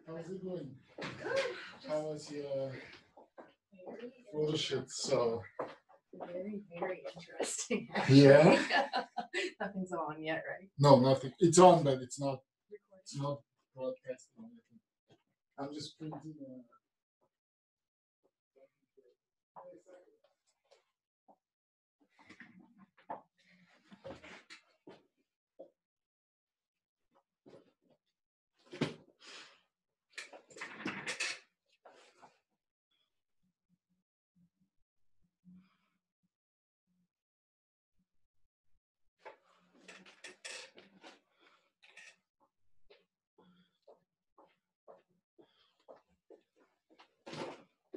How's it going? Good. How was your photo shoot? So very, very interesting. Yeah. Nothing's on yet, right? No, nothing. It's on, but it's not. It's not broadcasting anything. I'm just printing.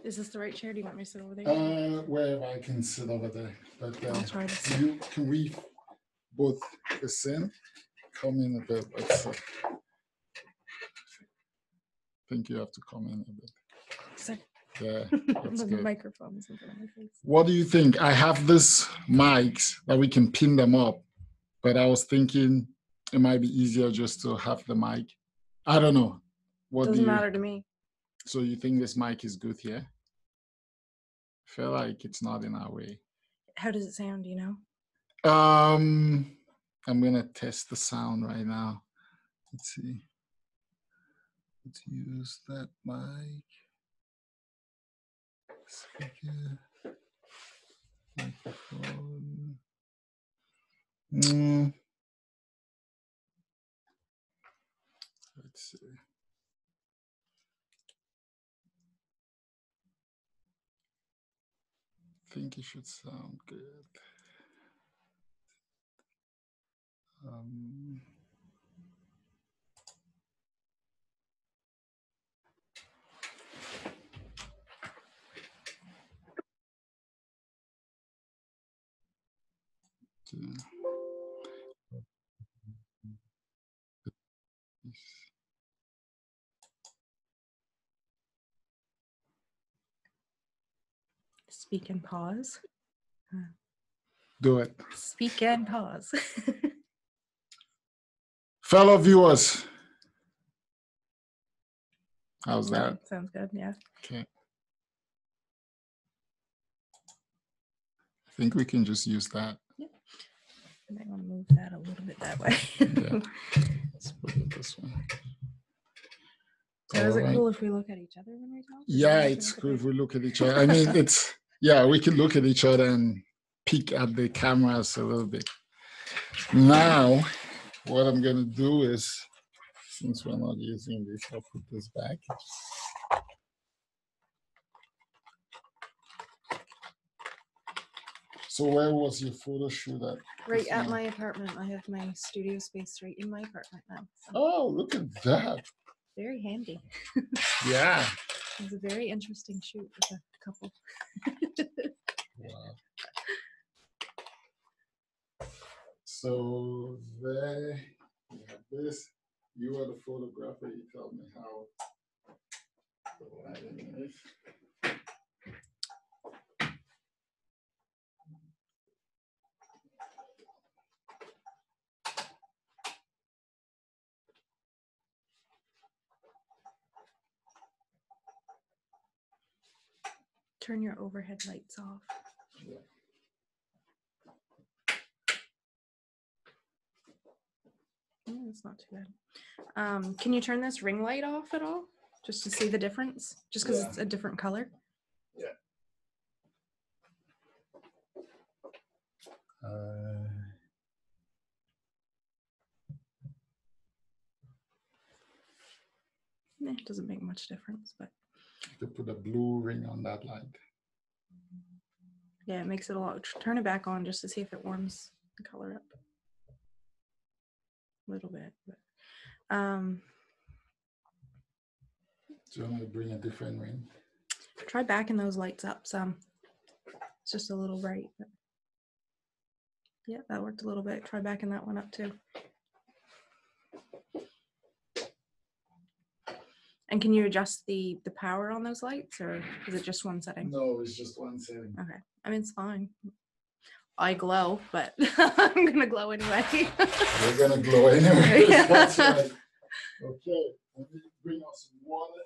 Is this the right chair? Do you want me to sit over there? Wherever I can sit over there. But I'll try to sit. can we both listen? Come in a bit. Let's I think you have to come in a bit. Sorry. Yeah, that's The good. microphone's in front of my face. What do you think? I have this mics that we can pin them up, but I was thinking it might be easier just to have the mic. I don't know. What Doesn't matter to me. So you think this mic is good here? I feel like it's not in our way. How does it sound? Do you know? I'm gonna test the sound right now. Let's see. Let's use that mic. Speaker. Microphone. Let's see. I think it should sound good. Speak and pause. Do it. Speak and pause. Fellow viewers. How's that? Sounds good, yeah. Okay. I think we can just use that. Yeah. I might want to move that a little bit that way. Yeah. Let's put it this way. So is it cool if we look at each other when we talk? Yeah, it's cool if we look at each other. I mean, we can look at each other and peek at the cameras a little bit. Now, what I'm going to do is, since we're not using this, I'll put this back. So where was your photo shoot at? Right at my apartment. I have my studio space right in my apartment now. So. Oh, look at that. Very handy. Yeah. It was a very interesting shoot with a couple. Wow. So there you have this. You are the photographer. You tell me how the lighting is. Turn your overhead lights off. Yeah. Oh, that's not too bad. Can you turn this ring light off at all? Just to see the difference? Just because it's a different color? Yeah. It doesn't make much difference, but. To put a blue ring on that light. Yeah, it makes it a lot. Turn it back on just to see if it warms the color up. A little bit, but. Do you want me to bring a different ring? Try backing those lights up some. It's just a little bright. But yeah, that worked a little bit. Try backing that one up too. And can you adjust the power on those lights, or is it just one setting? No, it's just one setting. Okay. I mean, it's fine. I glow, but I'm gonna glow anyway. You're gonna glow anyway. That's right. Okay, let me bring out some water.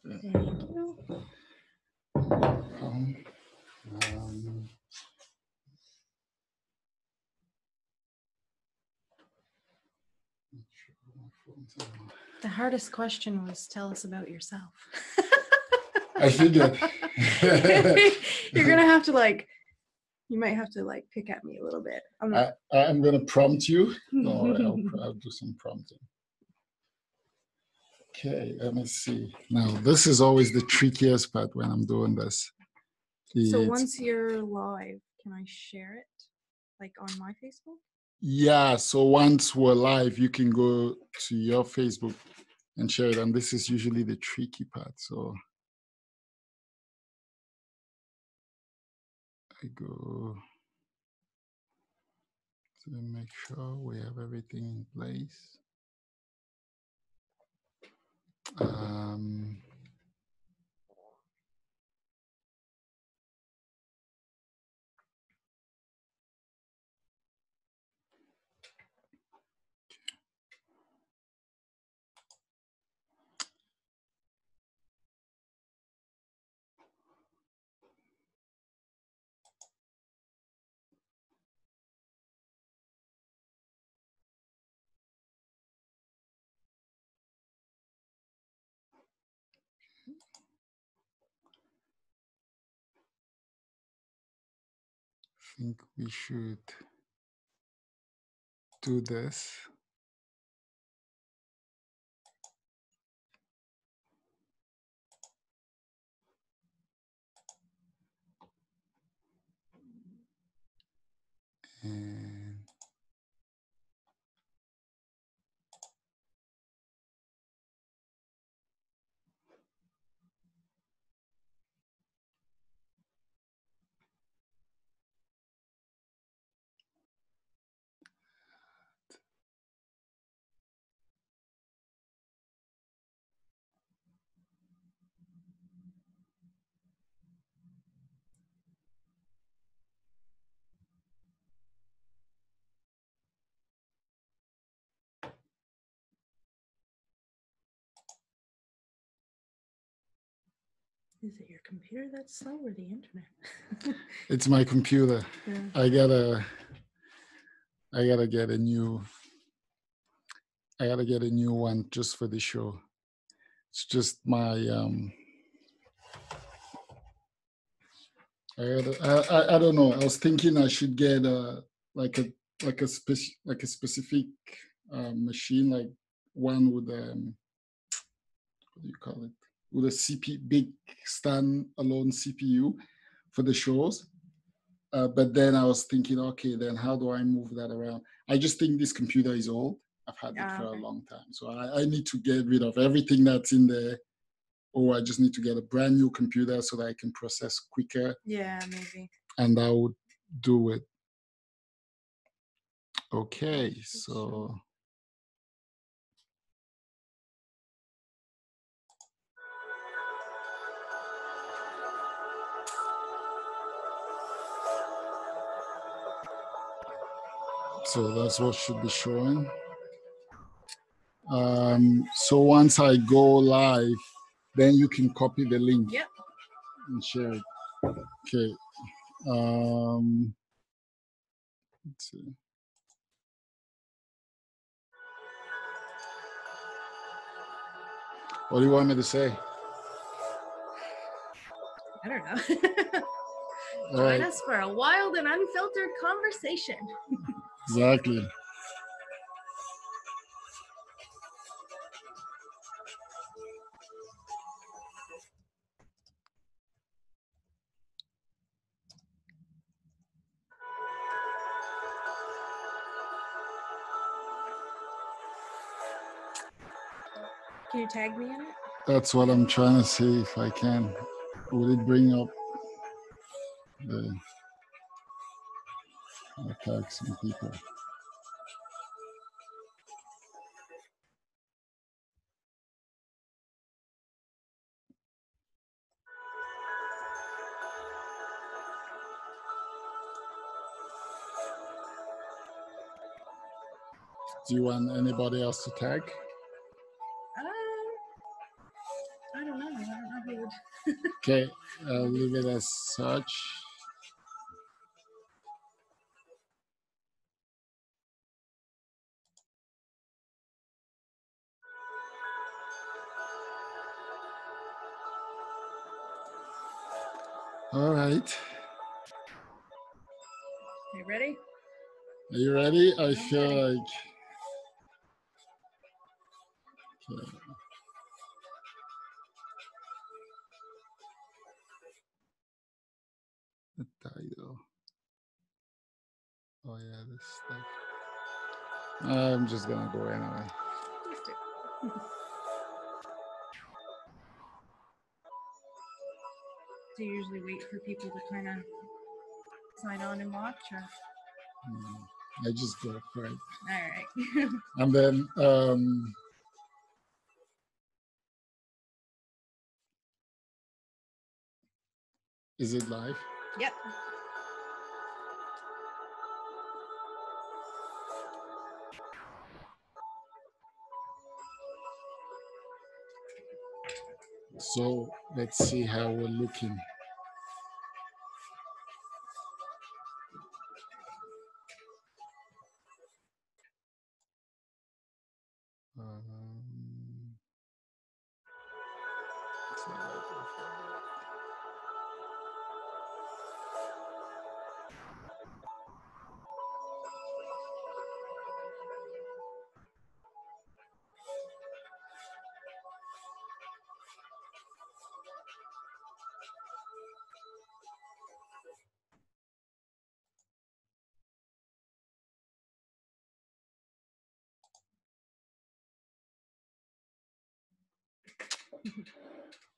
Thank you. Um, The hardest question was tell us about yourself. I figured. You're gonna have to you might have to pick at me a little bit. I'm going to prompt you. Don't worry, I'll do some prompting. Okay, let me see. Now, this is always the trickiest part when I'm doing this. So once you're live, can I share it on my Facebook? Yeah, so once we're live, you can go to your Facebook and share it. And this is usually the tricky part. So I go to make sure we have everything in place. I think we should do this. And Is it your computer that's slow or the internet? it's my computer. Yeah. I gotta get a new one just for the show. It's just my I don't know. I was thinking I should get like a like a specific machine, like one with what do you call it? With a big stand-alone CPU for the shows. But then I was thinking, okay, then how do I move that around? I just think this computer is old. I've had it for a long time. So I need to get rid of everything that's in there. Or I just need to get a brand new computer so that I can process quicker. Yeah, maybe. And I would do it. Okay, so. So that's what should be showing. So once I go live, then you can copy the link. Yep. And share it. Okay. Let's see. What do you want me to say? I don't know. Join us for a wild and unfiltered conversation. Exactly. Can you tag me in it? That's what I'm trying to see if I can. Will it bring up the tag some people? Do you want anybody else to tag? I don't know. I don't know who would. Okay, I'll leave it as such. All right. You ready? Are you ready? I feel like. Okay. The title. Oh yeah, this stuff. I'm just gonna go anyway. Do you usually wait for people to kind of sign on and watch, or? I just go for it. All right. And then is it live? Yep. So let's see how we're looking.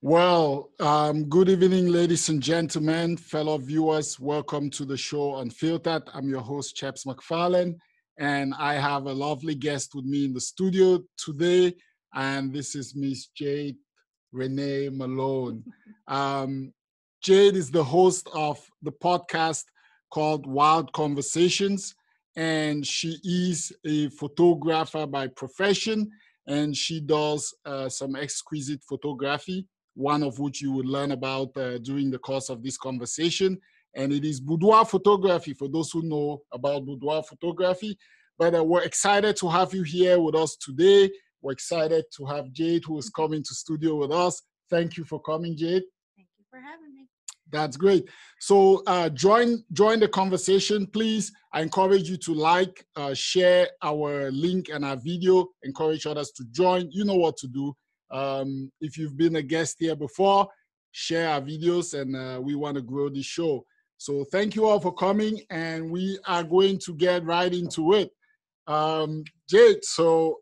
Well, good evening, ladies and gentlemen, fellow viewers. Welcome to the show Unfiltered. I'm your host, Chaps McFarlane, and I have a lovely guest with me in the studio today, and this is Miss Jade Renee Malone. Jade is the host of the podcast called Wild Conversations, and she is a photographer by profession, and she does some exquisite photography, one of which you will learn about during the course of this conversation. And it is Boudoir Photography, for those who know about Boudoir Photography. But we're excited to have you here with us today. We're excited to have Jade, who is coming to studio with us. Thank you for coming, Jade. Thank you for having me. That's great. So join the conversation, please. I encourage you to like, share our link and our video. Encourage others to join. You know what to do. If you've been a guest here before, share our videos, and we want to grow the show. So thank you all for coming, and we are going to get right into it. Jade, so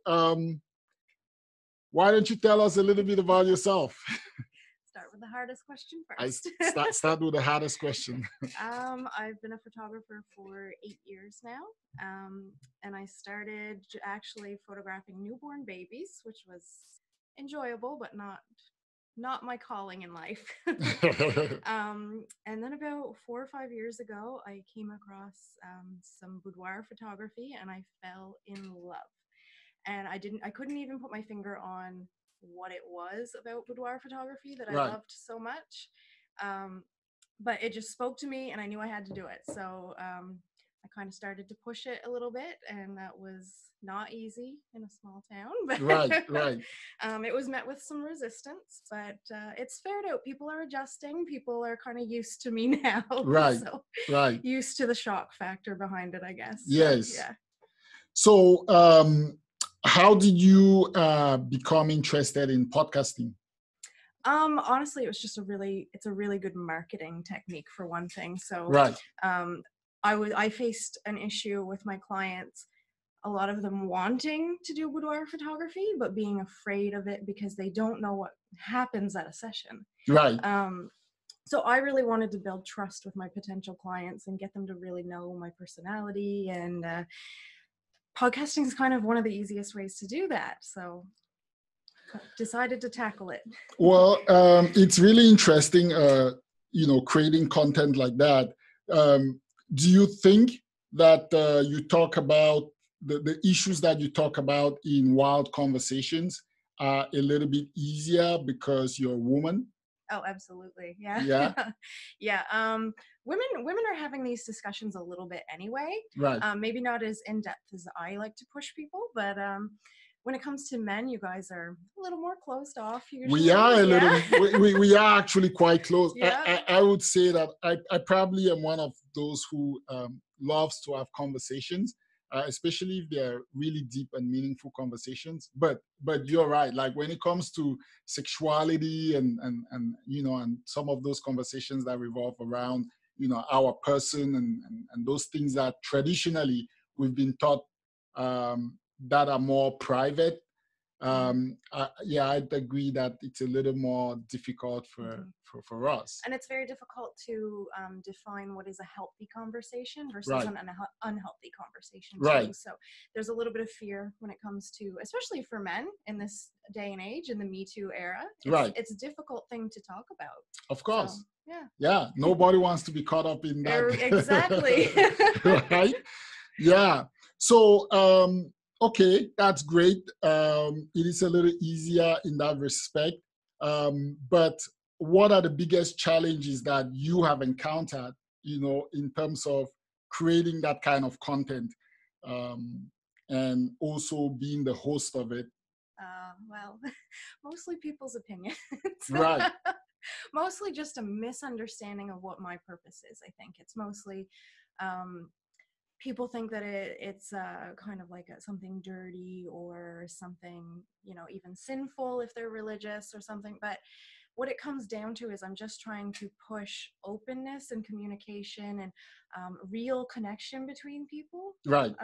why don't you tell us a little bit about yourself? Start with the hardest question first. Start with the hardest question. I've been a photographer for 8 years now, and I started actually photographing newborn babies, which was enjoyable, but not my calling in life. And then about 4 or 5 years ago, I came across some boudoir photography, and I fell in love. And I couldn't even put my finger on what it was about boudoir photography that I loved so much. But it just spoke to me, and I knew I had to do it. So I kind of started to push it a little bit, and that was not easy in a small town. But right. It was met with some resistance, but it's fared out. People are adjusting. People are kind of used to me now. Right. Used to the shock factor behind it, I guess. Yes. So, yeah. So how did you become interested in podcasting? Honestly, it was just it's a really good marketing technique for one thing. So I faced an issue with my clients, a lot of them wanting to do boudoir photography, but being afraid of it because they don't know what happens at a session. Right. So I really wanted to build trust with my potential clients and get them to really know my personality, and podcasting is kind of one of the easiest ways to do that. So decided to tackle it. Well, it's really interesting, creating content like that. Do you think that you talk about the issues that you talk about in Wild Conversations are a little bit easier because you're a woman? Oh, absolutely. Yeah. Yeah. Women are having these discussions a little bit anyway. Right. Maybe not as in depth as I like to push people, but when it comes to men, you guys are a little more closed off usually. We are a little. We are actually quite close. Yeah. I would say that I probably am one of those who loves to have conversations, especially if they're really deep and meaningful conversations. But you're right. Like when it comes to sexuality and some of those conversations that revolve around our person and those things that traditionally we've been taught that are more private. I'd agree that it's a little more difficult for us. And it's very difficult to define what is a healthy conversation versus an unhealthy conversation too. Right. So there's a little bit of fear when it comes to, especially for men in this day and age, in the Me Too era. It's a difficult thing to talk about. Of course. So, yeah. Nobody wants to be caught up in that. Exactly. Right. Yeah. So okay, that's great. It is a little easier in that respect. But what are the biggest challenges that you have encountered, in terms of creating that kind of content, and also being the host of it? Well, mostly people's opinions. Right. Mostly just a misunderstanding of what my purpose is. I think it's mostly people think that it's kind of like something dirty or something, even sinful if they're religious or something. But what it comes down to is I'm just trying to push openness and communication and real connection between people. Right.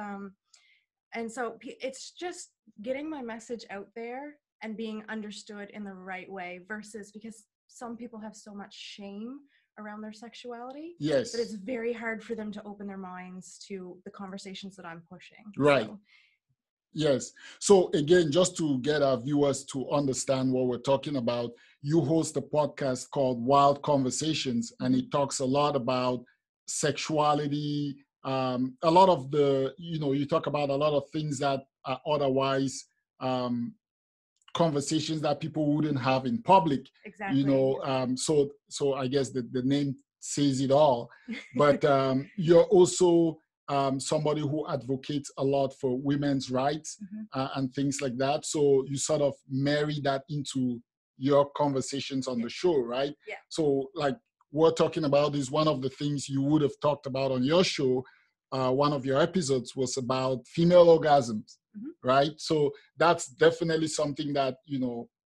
And so it's just getting my message out there and being understood in the right way, versus because some people have so much shame around their sexuality. Yes. That it's very hard for them to open their minds to the conversations that I'm pushing. Right. So. Yes. So again, just to get our viewers to understand what we're talking about, you host a podcast called Wild Conversations, and it talks a lot about sexuality. A lot of you talk about a lot of things that are otherwise conversations that people wouldn't have in public. Exactly. So I guess the name says it all. But you're also somebody who advocates a lot for women's rights and things like that. So you sort of marry that into your conversations on the show, right? Yeah. So like we're talking about is one of the things you would have talked about on your show. One of your episodes was about female orgasms, right? So that's definitely something that,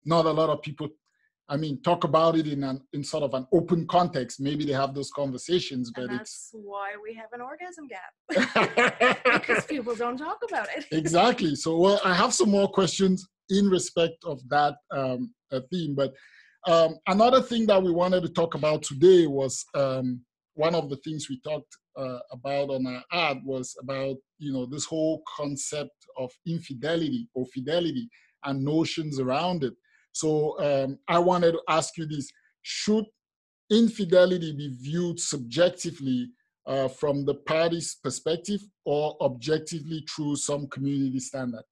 not a lot of people, talk about it in sort of an open context. Maybe they have those conversations, but and that's why we have an orgasm gap. Because people don't talk about it. Exactly. So, well, I have some more questions in respect of that theme. But another thing that we wanted to talk about today was one of the things we talked about on our ad was about, this whole concept of infidelity or fidelity and notions around it. So I wanted to ask you this: should infidelity be viewed subjectively from the party's perspective or objectively through some community standard?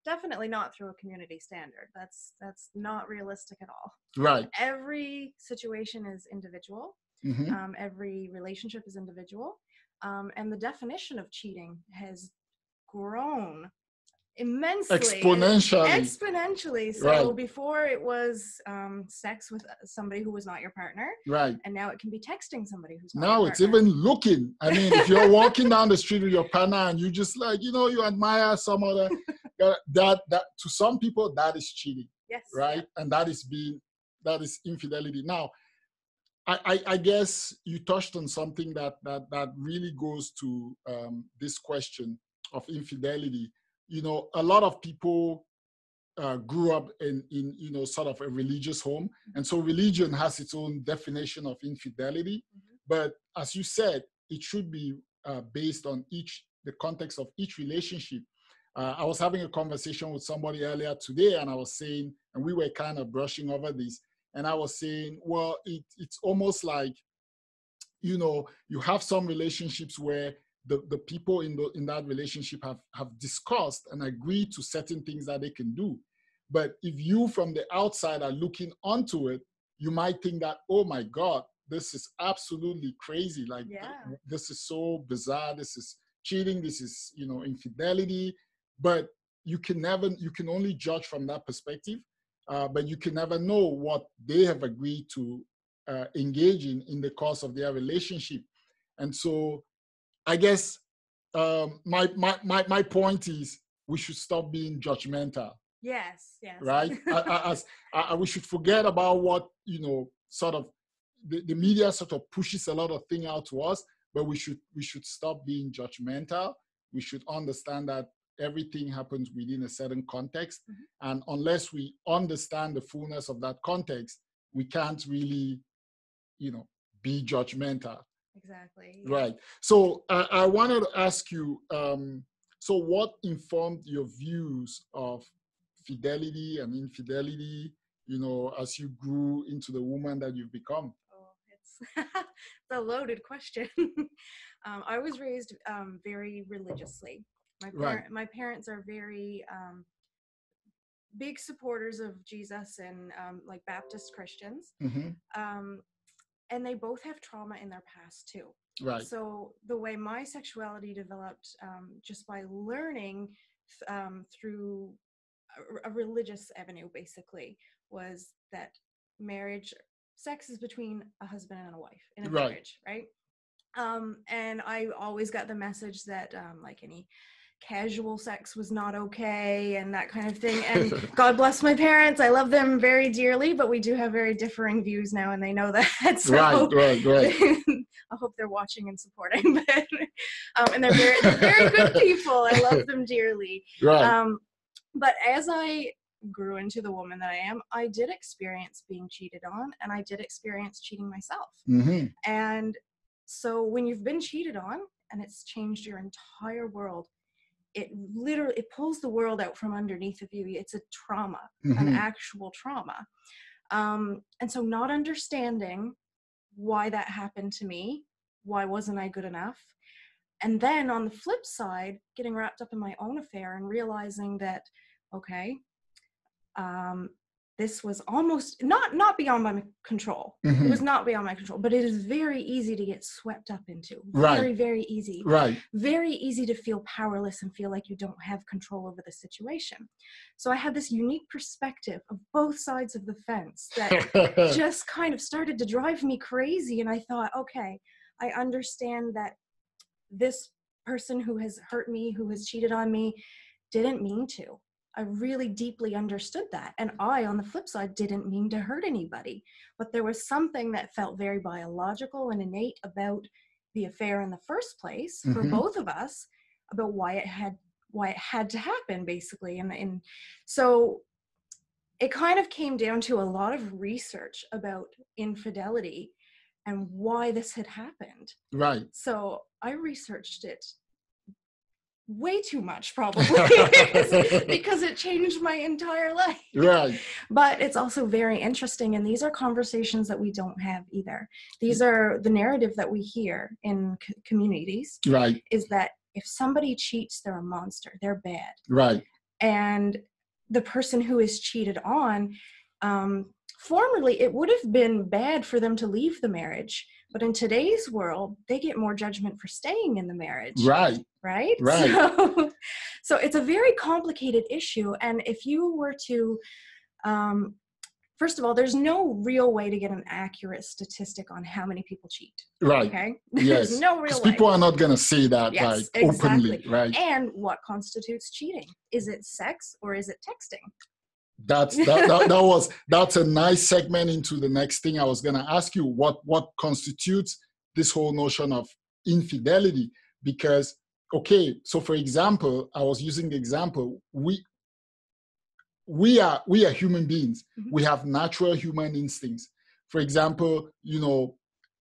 Definitely not through a community standard. That's not realistic at all. Right. Every situation is individual. Mm-hmm. Every relationship is individual. And the definition of cheating has grown immensely, exponentially. So right. Before it was sex with somebody who was not your partner, right? And now it can be texting somebody who's not now your it's partner. even looking. If you're walking down the street with your partner and you just you admire some other that to some people that is cheating. Yes. Right. Yeah. And that is infidelity. Now I guess you touched on something that really goes to this question of infidelity. A lot of people grew up in sort of a religious home, and so religion has its own definition of infidelity. But as you said, it should be based on the context of each relationship. I was having a conversation with somebody earlier today, and I was saying, and we were kind of brushing over this, and I was saying, well, it's almost like, you have some relationships where the people in that relationship have discussed and agreed to certain things that they can do. But if you from the outside are looking onto it, you might think that, oh my God, this is absolutely crazy. Like, this is so bizarre. This is cheating. This is, infidelity. But you can only judge from that perspective. But you can never know what they have agreed to engage in the course of their relationship. And so I guess my point is we should stop being judgmental. Yes. Right? We should forget about what, sort of the media sort of pushes a lot of things out to us, but we should stop being judgmental. We should understand that everything happens within a certain context. And unless we understand the fullness of that context, we can't really, be judgmental. Exactly. Yeah. Right. So I wanted to ask you, so what informed your views of fidelity and infidelity, as you grew into the woman that you've become? Oh, it's the loaded question. I was raised very religiously. My parents are very big supporters of Jesus and like Baptist Christians. And they both have trauma in their past too. Right. So the way my sexuality developed, just by learning through a religious avenue, basically, was that sex is between a husband and a wife in a marriage, right? And I always got the message that like any casual sex was not okay and that kind of thing. And God bless my parents. I love them very dearly, but we do have very differing views now, and they know that. So right. I hope they're watching and supporting. But, and they're very good people. I love them dearly. Right. But as I grew into the woman that I am, I did experience being cheated on, and I did experience cheating myself. And so when you've been cheated on and it's changed your entire world, it pulls the world out from underneath of you. It's a trauma, an actual trauma. And so not understanding why that happened to me, why wasn't I good enough? And then on the flip side, getting wrapped up in my own affair and realizing that, okay, this was almost not beyond my control. Mhm. It was not beyond my control, but it is very easy to get swept up into. Right. Very, very easy. Right. Very easy to feel powerless and feel like you don't have control over the situation. So I had this unique perspective of both sides of the fence that just kind of started to drive me crazy. And I thought, okay, I understand that this person who has hurt me, who has cheated on me, didn't mean to. I really deeply understood that. And I, on the flip side, didn't mean to hurt anybody. But there was something that felt very biological and innate about the affair in the first place for Mhm. both of us, about why it had to happen, basically. And so it kind of came down to a lot of research about infidelity and why this had happened. Right. So I researched it way too much, probably, because it changed my entire life. Right. But it's also very interesting, and these are conversations that we don't have either. These are the narrative that we hear in communities, Right. is that if somebody cheats, they're a monster, they're bad. Right. And the person who is cheated on, formerly it would have been bad for them to leave the marriage, but in today's world they get more judgment for staying in the marriage. Right. Right. So it's a very complicated issue. And if you were to first of all, there's no real way to get an accurate statistic on how many people cheat. Right. Okay. Yes. There's no real way. People are not going to say that, Yes, like, exactly. openly. Right. And what constitutes cheating? Is it sex or is it texting? That's a nice segment into the next thing I was going to ask you. What constitutes this whole notion of infidelity? Because, okay, so for example, I was using the example, we are human beings. Mhm. We have natural human instincts. For example,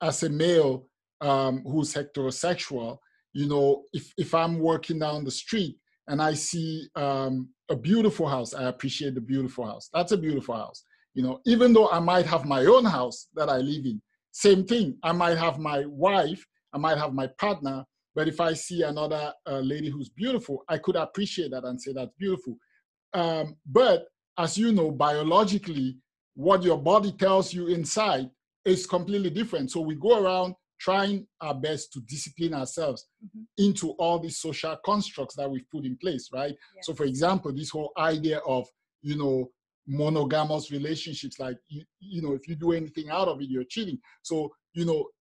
as a male who's heterosexual, if I'm walking down the street and I see a beautiful house, I appreciate the beautiful house. That's a beautiful house. Even though I might have my own house that I live in, same thing. I might have my wife, I might have my partner, but if I see another lady who's beautiful, I could appreciate that and say that's beautiful. But as you know, biologically, what your body tells you inside is completely different. So we go around trying our best to discipline ourselves Mhm. into all these social constructs that we've put in place, right? Yes. So for example, this whole idea of, monogamous relationships, like, if you do anything out of it, you're cheating. So,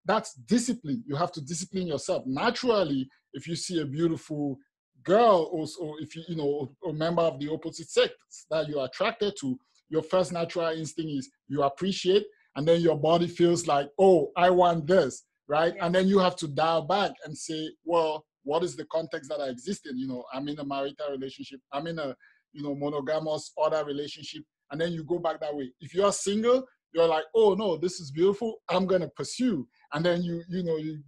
that's discipline. You have to discipline yourself. Naturally, if you see a beautiful girl, or if a member of the opposite sex that you're attracted to, your first natural instinct is you appreciate, and then your body feels like, oh, I want this, right? Yeah. And then you have to dial back and say, well, what is the context that I exist in? I'm in a marital relationship, I'm in a monogamous other relationship, and then you go back that way. If you're single, you're like, oh no, this is beautiful, I'm gonna pursue. And then you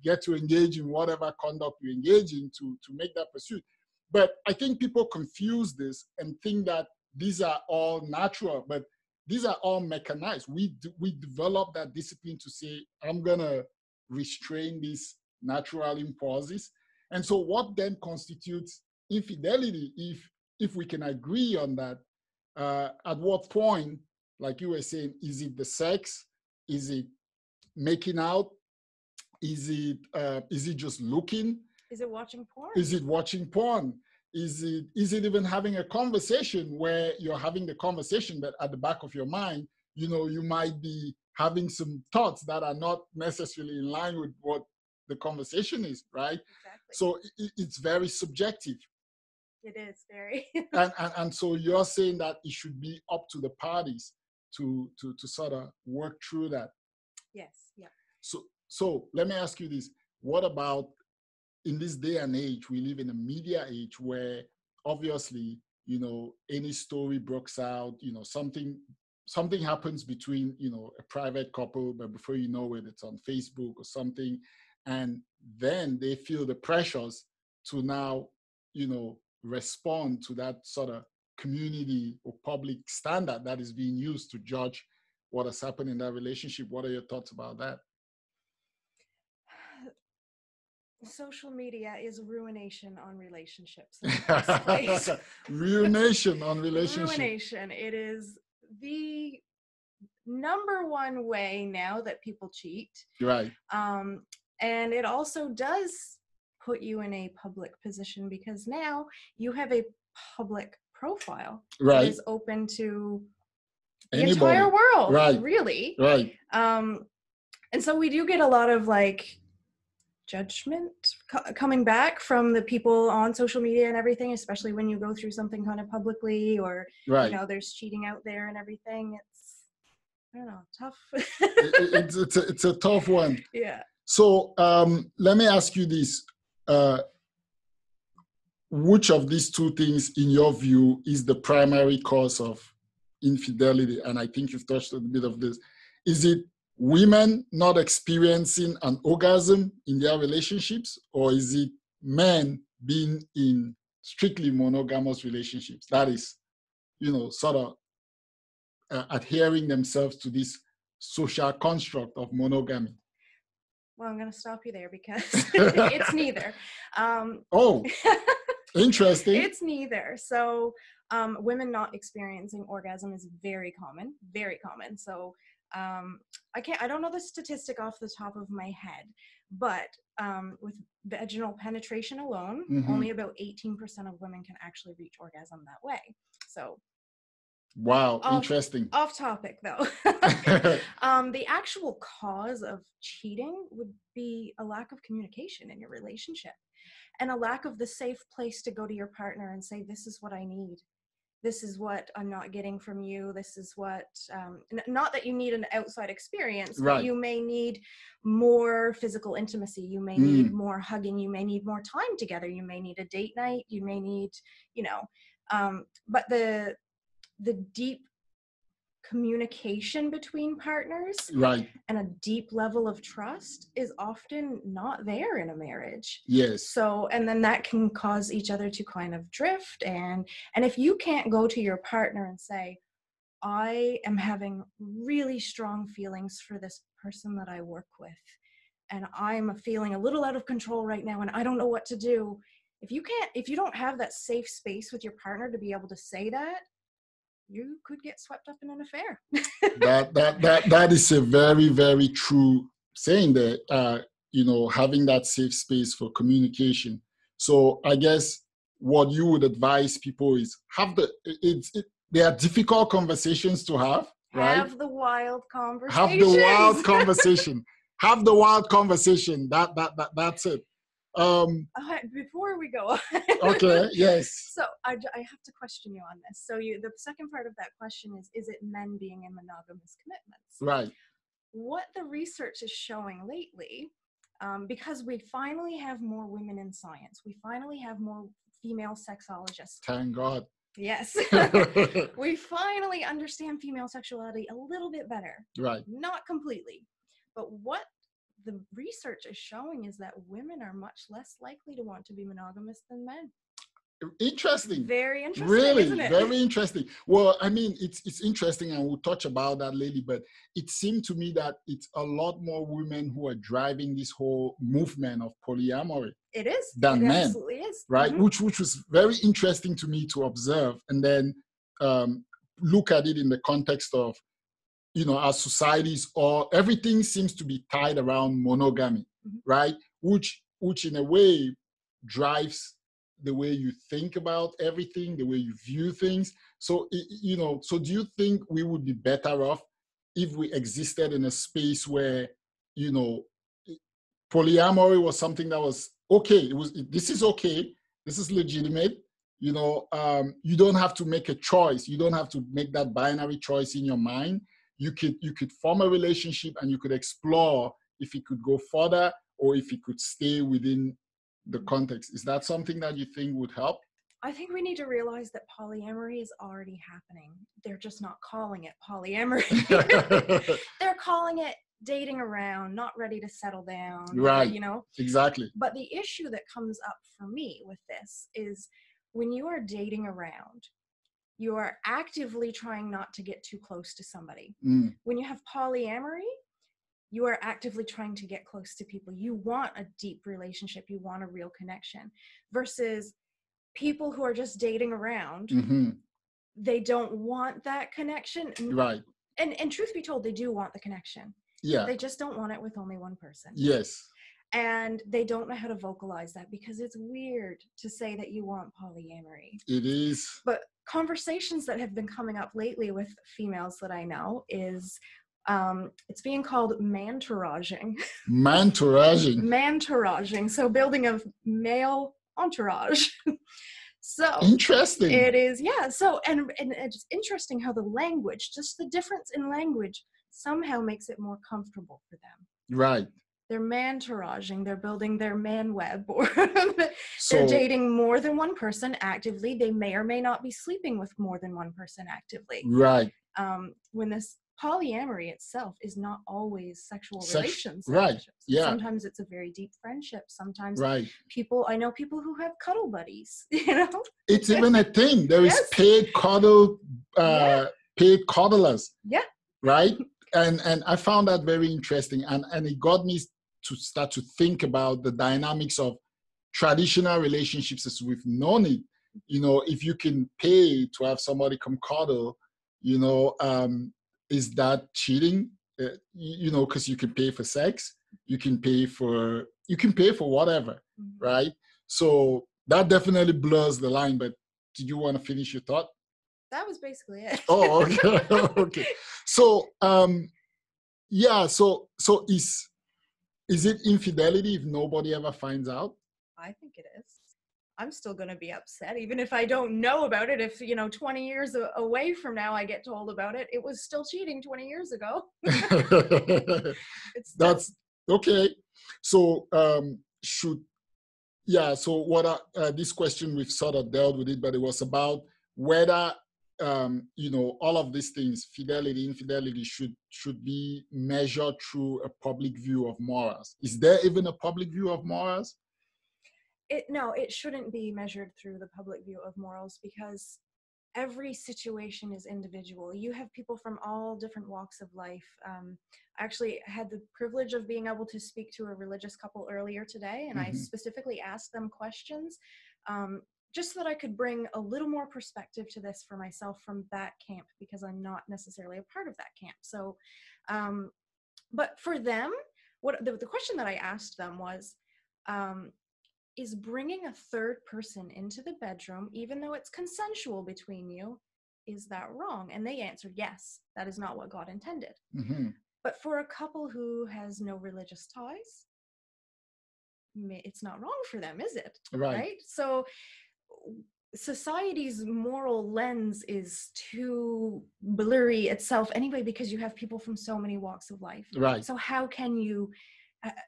get to engage in whatever conduct you engage in to make that pursuit. But I think people confuse this and think that these are all natural, but these are all mechanized. We develop that discipline to say, I'm gonna restrain these natural impulses. And so what then constitutes infidelity, if we can agree on that? At what point, like you were saying, is it the sex? Is it making out? Is it just looking? Is it watching porn? Is it watching porn? Is it even having a conversation where you're having the conversation, but at the back of your mind, you might be having some thoughts that are not necessarily in line with what the conversation is, right? Exactly. So it's very subjective. It is very. and so you're saying that it should be up to the parties to sort of work through that. Yes. Yeah. So let me ask you this. What about in this day and age? We live in a media age where obviously, any story breaks out, something happens between, a private couple, but before you know it, it's on Facebook or something. And then they feel the pressures to now, respond to that sort of community or public standard that is being used to judge what has happened in that relationship. What are your thoughts about that? Social media is ruination on relationships in the first place. Ruination on relationships. Ruination. It is the number one way now that people cheat. Right. And it also does put you in a public position because now you have a public profile Right. that is open to the Anybody. entire world, Right. really. Right. And so we do get a lot of like judgment coming back from the people on social media and everything, especially when you go through something kind of publicly, or Right. you know, there's cheating out there and everything. It's, I don't know, tough. It's a tough one. Yeah. So let me ask you this. Which of these two things, in your view, is the primary cause of infidelity? And I think you've touched on a bit of this. Is it women not experiencing an orgasm in their relationships, or is it men being in strictly monogamous relationships? That is, you know, sort of adhering themselves to this social construct of monogamy. Well, I'm going to stop you there because it's neither. Oh, interesting. It's neither. So women not experiencing orgasm is very common, very common. So I don't know the statistic off the top of my head, but with vaginal penetration alone, only about 18% of women can actually reach orgasm that way. So wow, interesting. Off topic though. The actual cause of cheating would be a lack of communication in your relationship and a lack of the safe place to go to your partner and say, this is what I need. This is what I'm not getting from you. This is what, not that you need an outside experience, right. But you may need more physical intimacy. You may need more hugging. You may need more time together. You may need a date night. You may need, you know, but the deep communication between partners, right, and a deep level of trust is often not there in a marriage. Yes. So, and then that can cause each other to kind of drift. And if you can't go to your partner and say, I am having really strong feelings for this person that I work with, and I'm feeling a little out of control right now, and I don't know what to do. If you don't have that safe space with your partner to be able to say that, you could get swept up in an affair. that is a very, very true saying that, you know, having that safe space for communication. So I guess what you would advise people is they are difficult conversations to have, right? Have the wild conversation. Have the wild conversation. Have the wild conversation. That's it. Before we go on. Okay, yes. So I have to question you on this. So the second part of that question is it men being in monogamous commitments? Right. What the research is showing lately, because we finally have more women in science, we finally have more female sexologists. Thank God. Yes. We finally understand female sexuality a little bit better. Right. Not completely. But what the research is showing is that women are much less likely to want to be monogamous than men. Interesting. Very interesting, really, isn't it? Very interesting. Well, I mean, it's interesting, and we'll touch about that later, but it seemed to me that it's a lot more women who are driving this whole movement of polyamory. It is. Than men. It absolutely is. Right? Which was very interesting to me to observe, and then look at it in the context of, you know, our societies, or everything seems to be tied around monogamy, right? Which in a way drives the way you think about everything, the way you view things. So, you know, so do you think we would be better off if we existed in a space where, you know, polyamory was something that was okay? This is okay. This is legitimate. You know, you don't have to make a choice. You don't have to make that binary choice in your mind. You could form a relationship, and you could explore if it could go further or if it could stay within the context. Is that something that you think would help? I think we need to realize that polyamory is already happening. They're just not calling it polyamory. They're calling it dating around, not ready to settle down. Right. You know? Exactly. But the issue that comes up for me with this is when you are dating around, you are actively trying not to get too close to somebody. When you have polyamory, you are actively trying to get close to people. You want a deep relationship. You want a real connection. Versus people who are just dating around, they don't want that connection. Right. And truth be told, they do want the connection. Yeah. They just don't want it with only one person. Yes. And they don't know how to vocalize that, because it's weird to say that you want polyamory. It is. But conversations that have been coming up lately with females that I know is, it's being called mantouraging. Mantouraging. Mantouraging. So building a male entourage. So interesting. It is, yeah. So, and it's interesting how the language, just the difference in language, somehow makes it more comfortable for them. Right. They're mantouraging, they're building their man web, or they're dating more than one person actively. They may or may not be sleeping with more than one person actively. Right. When this polyamory itself is not always sexual relations. Right. Yeah. Sometimes it's a very deep friendship. Sometimes I know people who have cuddle buddies, you know? It's even a thing. There is paid cuddle, paid cuddlers. Yeah. Right. And I found that very interesting. And it got me to start to think about the dynamics of traditional relationships as we've known it. You know, if you can pay to have somebody come cuddle, you know, is that cheating? You know, because you can pay for sex, you can pay for whatever, right? So that definitely blurs the line. But did you want to finish your thought? That was basically it. Oh, okay. Okay. So, yeah. So is it infidelity if nobody ever finds out? I think it is. I'm still going to be upset, even if I don't know about it. If, 20 years away from now, I get told about it, it was still cheating 20 years ago. That's okay. So, so what, this question, we've sort of dealt with it, but it was about whether, all of these things, fidelity, infidelity, should be measured through a public view of morals. Is there even a public view of morals? No, it shouldn't be measured through the public view of morals, because every situation is individual. You have people from all different walks of life. I actually had the privilege of being able to speak to a religious couple earlier today, and I specifically asked them questions just so that I could bring a little more perspective to this for myself from that camp, because I'm not necessarily a part of that camp. So, but for them, what the question that I asked them was, is bringing a third person into the bedroom, even though it's consensual between you, is that wrong? And they answered, yes, that is not what God intended. But for a couple who has no religious ties, it's not wrong for them, is it? Right? So society's moral lens is too blurry itself anyway, because you have people from so many walks of life. Right. So how can you...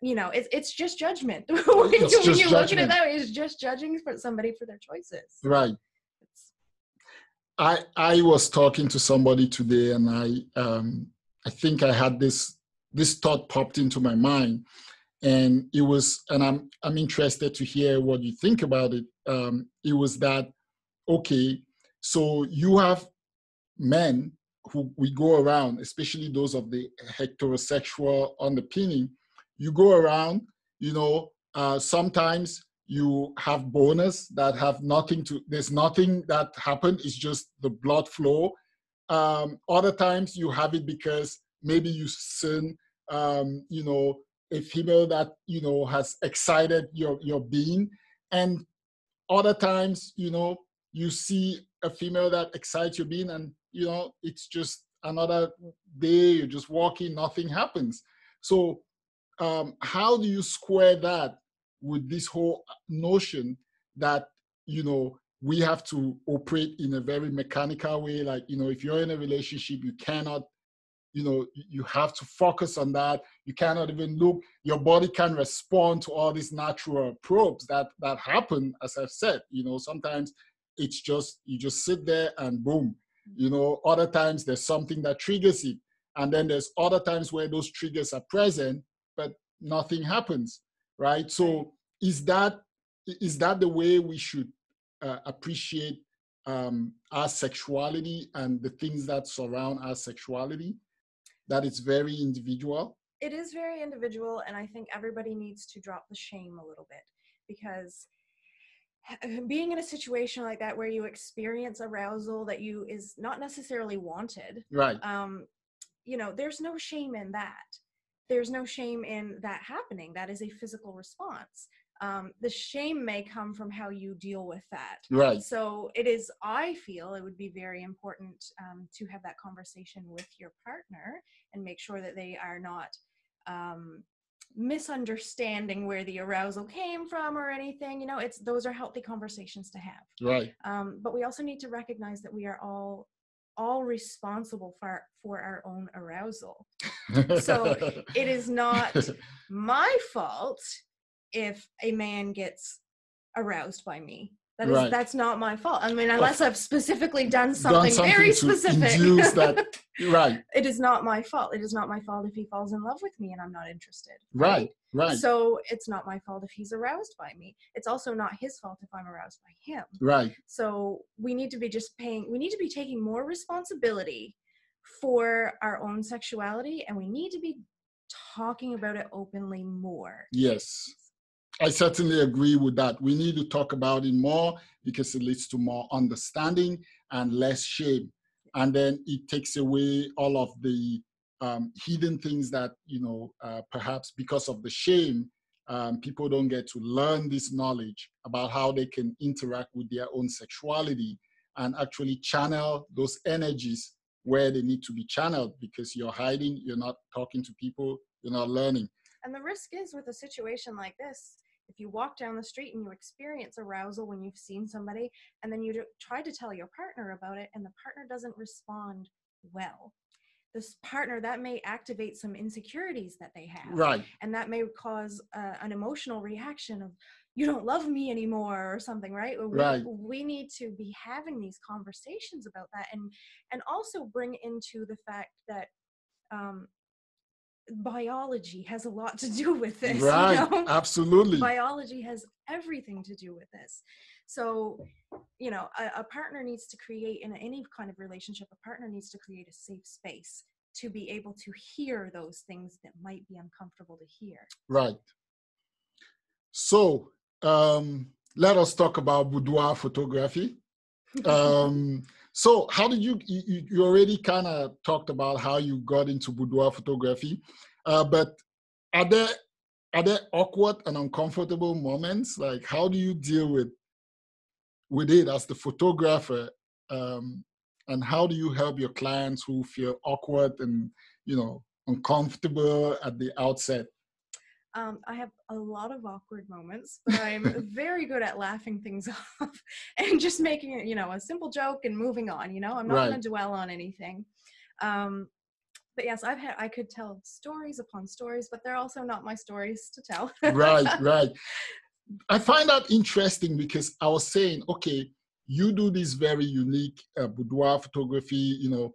it's just judgment. when you look at it that way, it's just judging for somebody for their choices. Right. I was talking to somebody today, and I think I had this thought popped into my mind, and it was, and I'm interested to hear what you think about it. It was that, okay, so you have men who we go around, especially those of the heterosexual underpinning. You go around, sometimes you have bonus that have there's nothing that happened. It's just the blood flow. Other times you have it because maybe you sin, a female that, has excited your being. And other times, you see a female that excites your being, and, it's just another day, you're just walking, nothing happens. So, how do you square that with this whole notion that, we have to operate in a very mechanical way? Like, if you're in a relationship, you cannot, you have to focus on that. You cannot even look, your body can respond to all these natural probes that happen, as I've said. Sometimes it's just, you just sit there and boom. Other times there's something that triggers it. And then there's other times where those triggers are present, but nothing happens, right? So is that the way we should appreciate our sexuality and the things that surround our sexuality? That it's very individual? It is very individual, and I think everybody needs to drop the shame a little bit, because being in a situation like that where you experience arousal that you is not necessarily wanted, Right. you know, there's no shame in that. There's no shame in that happening. That is a physical response. The shame may come from how you deal with that. Right. So it is, I feel it would be very important to have that conversation with your partner and make sure that they are not misunderstanding where the arousal came from or anything. You know, those are healthy conversations to have. Right. But we also need to recognize that we are all responsible for our own arousal. So it is not my fault if a man gets aroused by me. That's not my fault. I mean, unless I've specifically done something very specific. Induce that. Right. It is not my fault. It is not my fault if he falls in love with me and I'm not interested. Right. Right. So it's not my fault if he's aroused by me. It's also not his fault if I'm aroused by him. Right. So we need to be taking more responsibility for our own sexuality, and we need to be talking about it openly more. Yes. I certainly agree with that. We need to talk about it more because it leads to more understanding and less shame. And then it takes away all of the hidden things that, you know, perhaps because of the shame, people don't get to learn this knowledge about how they can interact with their own sexuality and actually channel those energies where they need to be channeled, because you're hiding, you're not talking to people, you're not learning. And the risk is, with a situation like this, if you walk down the street and you experience arousal when you've seen somebody, and then you try to tell your partner about it and the partner doesn't respond well, this partner, that may activate some insecurities that they have. Right. And that may cause an emotional reaction of, you don't love me anymore or something, right? Right. We need to be having these conversations about that, and also bring into the fact that biology has a lot to do with this. Right. You know? Absolutely. Biology has everything to do with this. So, you know, a partner needs to create, in any kind of relationship, a partner needs to create a safe space to be able to hear those things that might be uncomfortable to hear. Right. So let us talk about boudoir photography. So how did you already kind of talked about how you got into boudoir photography, but are there awkward and uncomfortable moments? Like, how do you deal with it as the photographer, and how do you help your clients who feel awkward and, you know, uncomfortable at the outset? I have a lot of awkward moments, but I'm very good at laughing things off and just making it, you know, a simple joke and moving on. You know, I'm not going to dwell on anything. But yes, I could tell stories upon stories, but they're also not my stories to tell. Right. I find that interesting because I was saying, okay, you do this very unique boudoir photography, you know,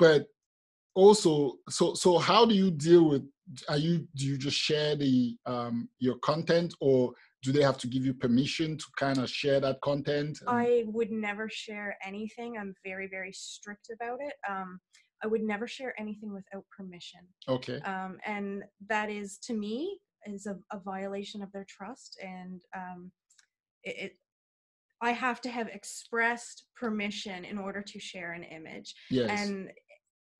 but also, so how do you deal with? Do you just share the your content, or do they have to give you permission to kind of share that content? I would never share anything. I'm very, very strict about it. I would never share anything without permission. Okay. And that is, to me, is a violation of their trust, and I have to have expressed permission in order to share an image. Yes. And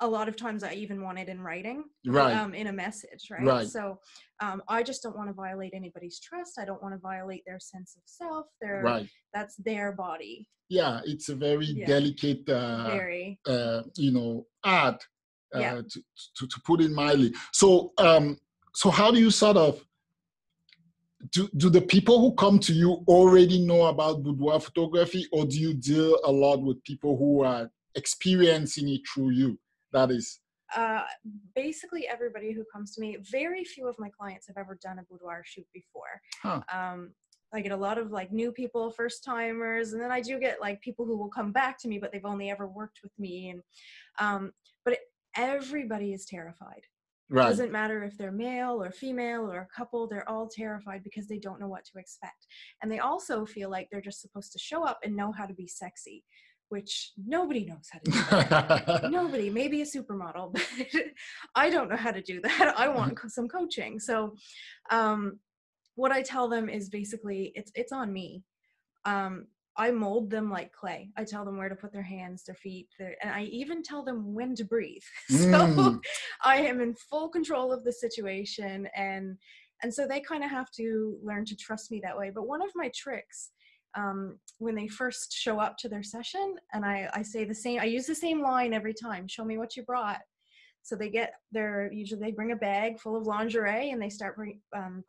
a lot of times I even want it in writing, right, in a message, right? Right. So I just don't want to violate anybody's trust. I don't want to violate their sense of self. Right. That's their body. Yeah, it's a very delicate, you know, art, to put it mildly. So, so how do you sort of, do the people who come to you already know about boudoir photography, or do you deal a lot with people who are experiencing it through you? That is, basically everybody who comes to me. Very few of my clients have ever done a boudoir shoot before. Huh. I get a lot of like new people, first timers, and then I do get like people who will come back to me, but they've only ever worked with me. And everybody is terrified. Right. It doesn't matter if they're male or female or a couple, they're all terrified because they don't know what to expect. And they also feel like they're just supposed to show up and know how to be sexy, which nobody knows how to do that. Nobody, maybe a supermodel, but I don't know how to do that. I want some coaching. So what I tell them is basically, it's on me. I mold them like clay. I tell them where to put their hands, their feet, and I even tell them when to breathe. So I am in full control of the situation, and so they kind of have to learn to trust me that way. But one of my tricks, when they first show up to their session, and I say the same, I use the same line every time: show me what you brought. So they get usually they bring a bag full of lingerie and they start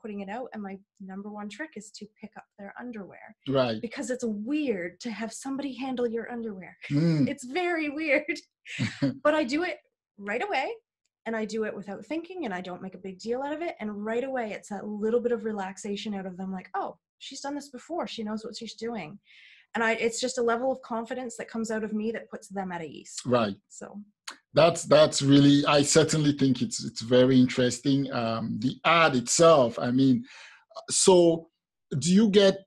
putting it out. And my number one trick is to pick up their underwear. Right. Because it's weird to have somebody handle your underwear. It's very weird. But I do it right away, and I do it without thinking, and I don't make a big deal out of it. And right away, it's that little bit of relaxation out of them, like, oh, she's done this before. She knows what she's doing. And it's just a level of confidence that comes out of me that puts them at ease. Right. So that's really, I certainly think it's very interesting. The ad itself, I mean, so do you get,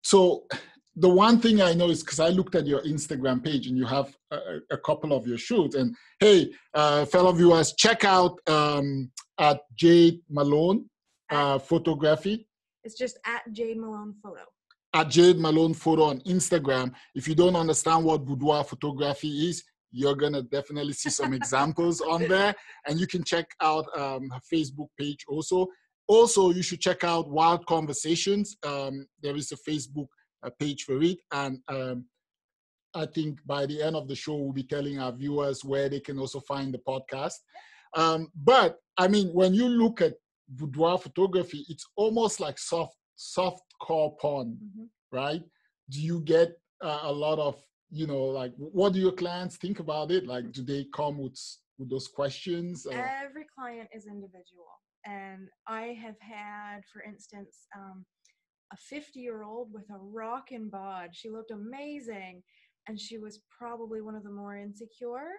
so the one thing I know is, because I looked at your Instagram page and you have a couple of your shoots, and hey, fellow viewers, check out at Jade Malone Photography. It's just at Jade Malone Photo. At Jade Malone Photo on Instagram. If you don't understand what Boudoir Photography is, you're going to definitely see some examples on there. And you can check out her Facebook page also. Also, you should check out Wild Conversations. There is a Facebook page for it. And I think by the end of the show, we'll be telling our viewers where they can also find the podcast. But, I mean, when you look at Boudoir Photography, it's almost like softcore porn, right? Do you get a lot of, like, what do your clients think about it? Like, do they come with those questions? Every client is individual. And I have had, for instance, a 50-year-old with a rockin' bod. She looked amazing, and she was probably one of the more insecure.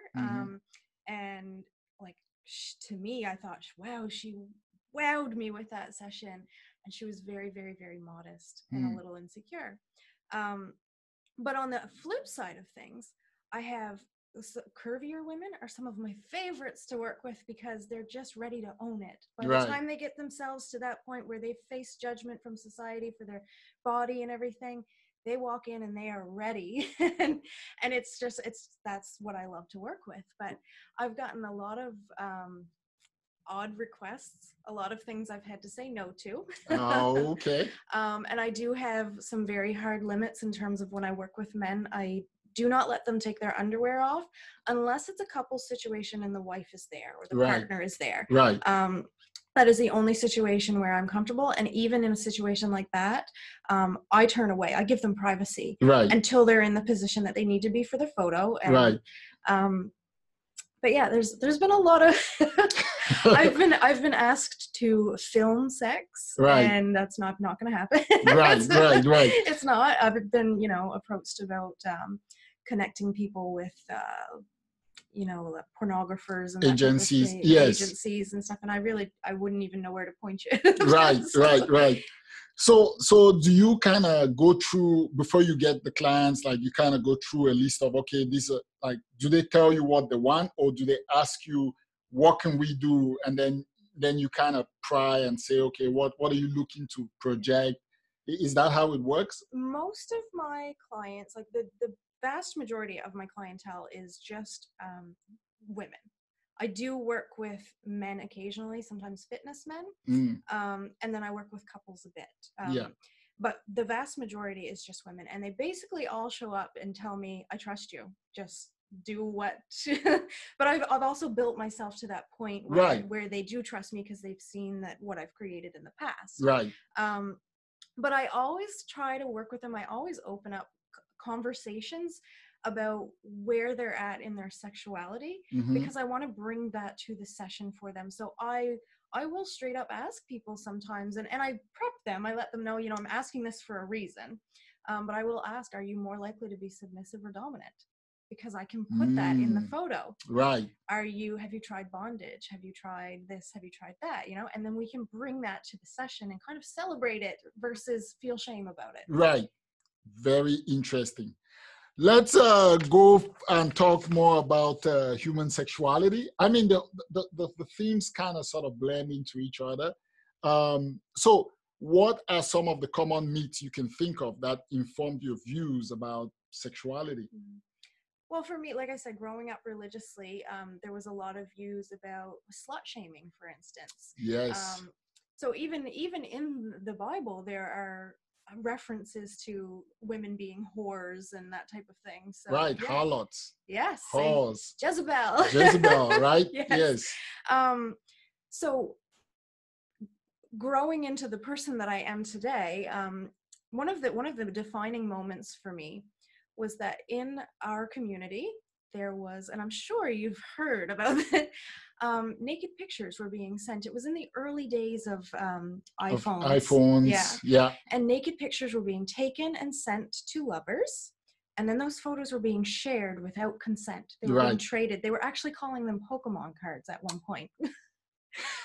And like, to me, I thought, wow, she wowed me with that session. And she was very, very, very modest and a little insecure. But on the flip side of things, I have curvier women are some of my favorites to work with, because they're just ready to own it. By the time they get themselves to that point where they face judgment from society for their body and everything, they walk in and they are ready. and that's what I love to work with. But I've gotten a lot of odd requests, a lot of things I've had to say no to. Oh, okay. And I do have some very hard limits in terms of when I work with men. I do not let them take their underwear off unless it's a couple situation and the wife is there or the partner is there. Right. That is the only situation where I'm comfortable. And even in a situation like that, I turn away. I give them privacy until they're in the position that they need to be for the photo. And, but yeah, there's been a lot of I've been asked to film sex, and that's not going to happen. Right. It's not. I've been approached about connecting people with pornographers and agencies, agencies and stuff, and I wouldn't even know where to point you. Right. So do you kind of go through, before you get the clients, like you kind of go through a list of, okay, these are, like, do they tell you what they want, or do they ask you, what can we do? And then you kind of pry and say, okay, what are you looking to project? Is that how it works? Most of my clients, like the vast majority of my clientele, is just women. I do work with men occasionally, sometimes fitness men, and then I work with couples a bit. But the vast majority is just women, and they basically all show up and tell me, I trust you, just do what. But I've also built myself to that point where they do trust me, because they've seen that what I've created in the past. But I always try to work with them. I always open up conversations about where they're at in their sexuality, because I want to bring that to the session for them. So I will straight up ask people sometimes, and I prep them. I let them know, I'm asking this for a reason. But I will ask, are you more likely to be submissive or dominant? Because I can put that in the photo. Have you tried bondage? Have you tried this? Have you tried that? And then we can bring that to the session and kind of celebrate it versus feel shame about it. Very interesting. Let's go and talk more about human sexuality. I mean, the themes kind of sort of blend into each other. So what are some of the common myths you can think of that informed your views about sexuality? Well, for me, like I said, growing up religiously, there was a lot of views about slut shaming, for instance. Yes. So even in the Bible, there are references to women being whores and that type of thing. So, Right, yeah. harlots. Yes. Whores. Jezebel. Jezebel, right? Yes. So growing into the person that I am today, one of the defining moments for me was that in our community there was, and I'm sure you've heard about it, naked pictures were being sent. It was in the early days of iPhones. Yeah. And naked pictures were being taken and sent to lovers. And then those photos were being shared without consent. They were being traded. They were actually calling them Pokemon cards at one point.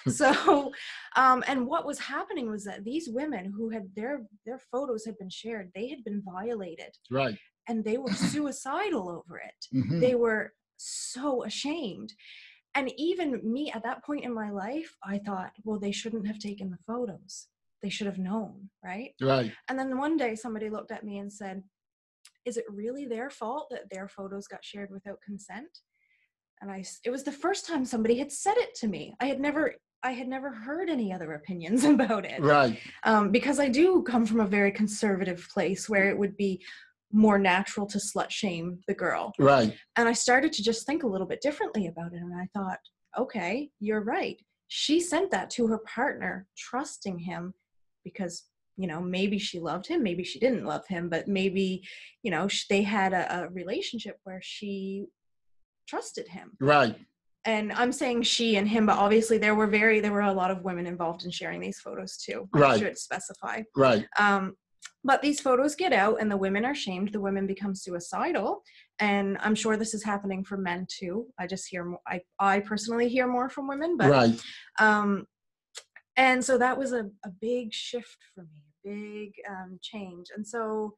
So, and what was happening was that these women who had their photos had been shared, they had been violated. Right. And they were suicidal over it. Mm-hmm. They were so ashamed. And even me at that point in my life, I thought, well, they shouldn't have taken the photos. They should have known, right? Right. And then one day somebody looked at me and said, is it really their fault that their photos got shared without consent? And it was the first time somebody had said it to me. I had never heard any other opinions about it. Right. Because I do come from a very conservative place where it would be more natural to slut shame the girl. Right. And I started to just think a little bit differently about it. And I thought, okay, you're right. She sent that to her partner, trusting him because, you know, maybe she loved him, maybe she didn't love him, but maybe, you know, they had a relationship where she trusted him. Right. And I'm saying she and him, but obviously there were a lot of women involved in sharing these photos too. I should specify. Right. But these photos get out and the women are shamed. The women become suicidal. And I'm sure this is happening for men too. I just hear more, I personally hear more from women, but, right. And so that was a big shift for me, a big change. And so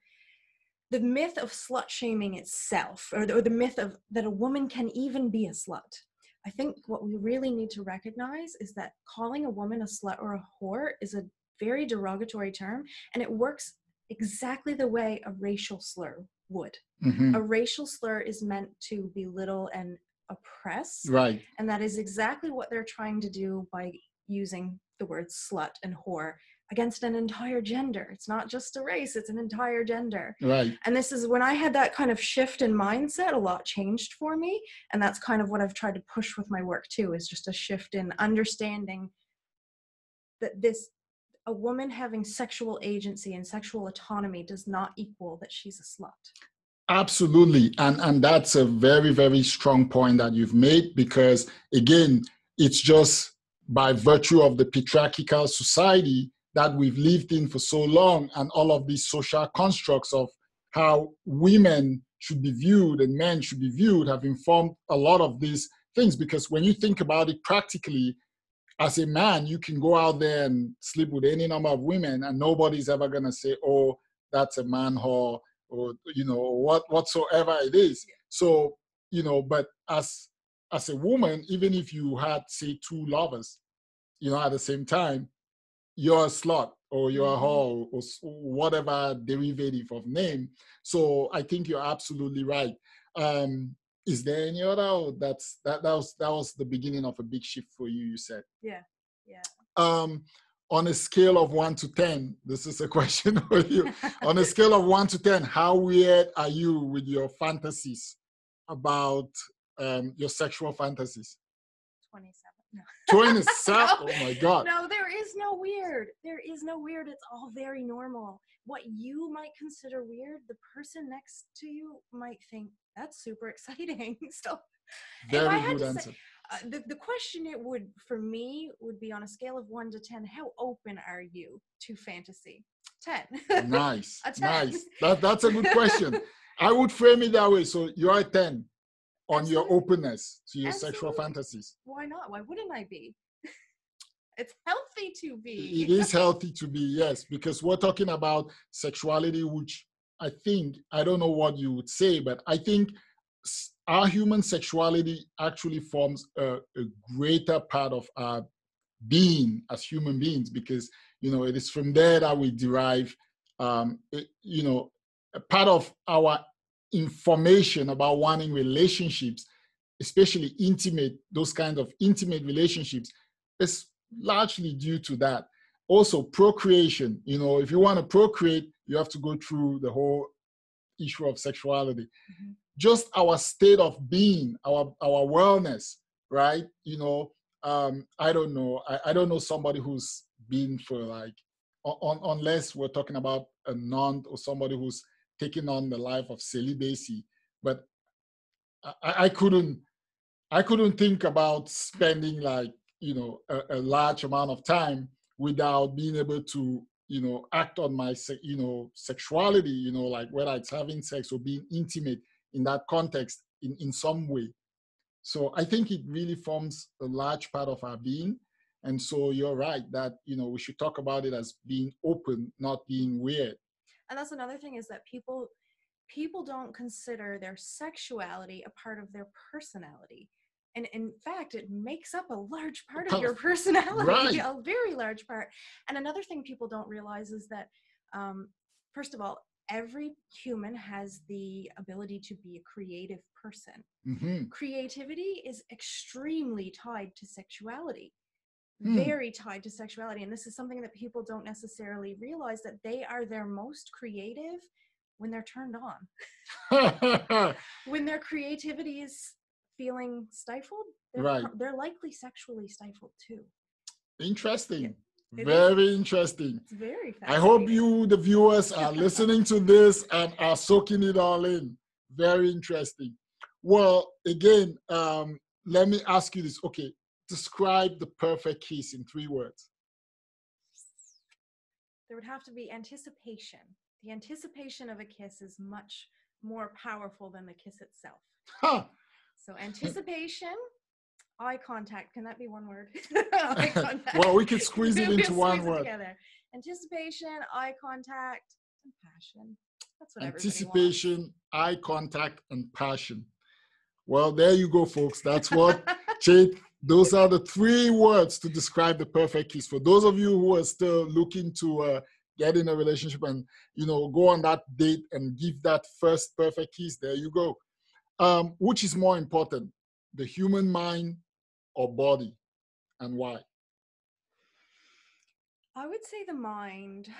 the myth of slut shaming itself, or the myth of that a woman can even be a slut, I think what we really need to recognize is that calling a woman a slut or a whore is a very derogatory term, and it works exactly the way a racial slur would. Mm-hmm. A racial slur is meant to belittle and oppress. Right. And that is exactly what they're trying to do by using the words slut and whore against an entire gender. It's not just a race, it's an entire gender. Right. And this is when I had that kind of shift in mindset, a lot changed for me. And that's kind of what I've tried to push with my work too, is just a shift in understanding that a woman having sexual agency and sexual autonomy does not equal that she's a slut. Absolutely. And that's a very, very strong point that you've made, because again, it's just by virtue of the patriarchal society that we've lived in for so long, and all of these social constructs of how women should be viewed and men should be viewed have informed a lot of these things. Because when you think about it practically, as a man, you can go out there and sleep with any number of women and nobody's ever going to say, oh, that's a man whore, or, you know, whatsoever it is. So, you know, but as a woman, even if you had, say, two lovers, you know, at the same time, you're a slut or you're a whore or whatever derivative of name. So I think you're absolutely right. Is there any other? Or that was the beginning of a big shift for you, you said? Yeah. On a scale of 1 to 10, this is a question for you. On a scale of 1 to 10, how weird are you with your fantasies about your sexual fantasies? 27. No. 27? No, oh my God. No, there is no weird. There is no weird. It's all very normal. What you might consider weird, the person next to you might think that's super exciting. So very good answer. The question for me would be, on a scale of 1 to 10, how open are you to fantasy? 10. Nice. A 10. Nice. That's a good question. I would frame it that way. So you're a 10 on Absolutely. Your openness to your Absolutely. sexual fantasies. Why not? Why wouldn't I be? It's healthy to be. It is healthy to be, yes, because we're talking about sexuality, which I don't know what you would say, but I think our human sexuality actually forms a greater part of our being as human beings, because, you know, it is from there that we derive, you know, a part of our information about wanting relationships, especially intimate, those kinds of intimate relationships, is largely due to that. Also, procreation, you know, if you want to procreate, you have to go through the whole issue of sexuality. Mm-hmm. Just our state of being, our wellness, right? You know, I don't know. I don't know somebody who's been for like, unless we're talking about a nun or somebody who's taking on the life of celibacy. But I couldn't think about spending like, you know, a large amount of time without being able to, you know, act on my, you know, sexuality, you know, like whether it's having sex or being intimate in that context in some way. So I think it really forms a large part of our being. And so you're right that, you know, we should talk about it as being open, not being weird. And that's another thing, is that people don't consider their sexuality a part of their personality. And in fact, it makes up a large part of your personality, right. A very large part. And another thing people don't realize is that, first of all, every human has the ability to be a creative person. Mm-hmm. Creativity is extremely tied to sexuality. Very tied to sexuality. And this is something that people don't necessarily realize, that they are their most creative when they're turned on. When their creativity is feeling stifled, they're likely sexually stifled too. Interesting. Yeah, very interesting. It's very fascinating. I hope you, the viewers, are listening to this and are soaking it all in. Very interesting. Well, again, let me ask you this. Okay, describe the perfect kiss in 3 words. There would have to be anticipation. The anticipation of a kiss is much more powerful than the kiss itself. Huh. So anticipation, eye contact. Can that be one word? Eye contact. Well, we could squeeze it into one word. Together. Anticipation, eye contact, and passion. That's what Anticipation, everybody wants. eye contact, and passion. Well, there you go, folks. That's what, Jade, those are the 3 words to describe the perfect kiss. For those of you who are still looking to get in a relationship and, you know, go on that date and give that first perfect kiss, there you go. Which is more important, the human mind or body, and why? I would say the mind.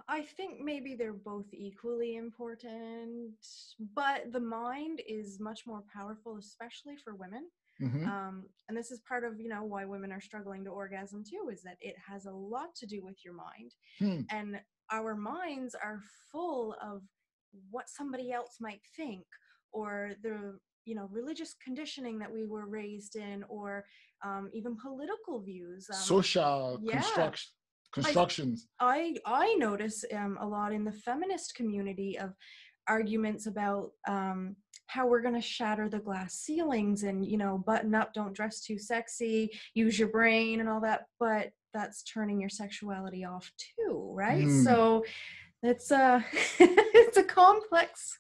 I think maybe they're both equally important, but the mind is much more powerful, especially for women. Mm-hmm. And this is part of, you know, why women are struggling to orgasm too, is that it has a lot to do with your mind. And our minds are full of what somebody else might think, or the, you know, religious conditioning that we were raised in, or even political views, social constructions. I notice a lot in the feminist community of arguments about how we're going to shatter the glass ceilings and, you know, button up, don't dress too sexy, use your brain and all that, but that's turning your sexuality off too, right? So it's it's a complex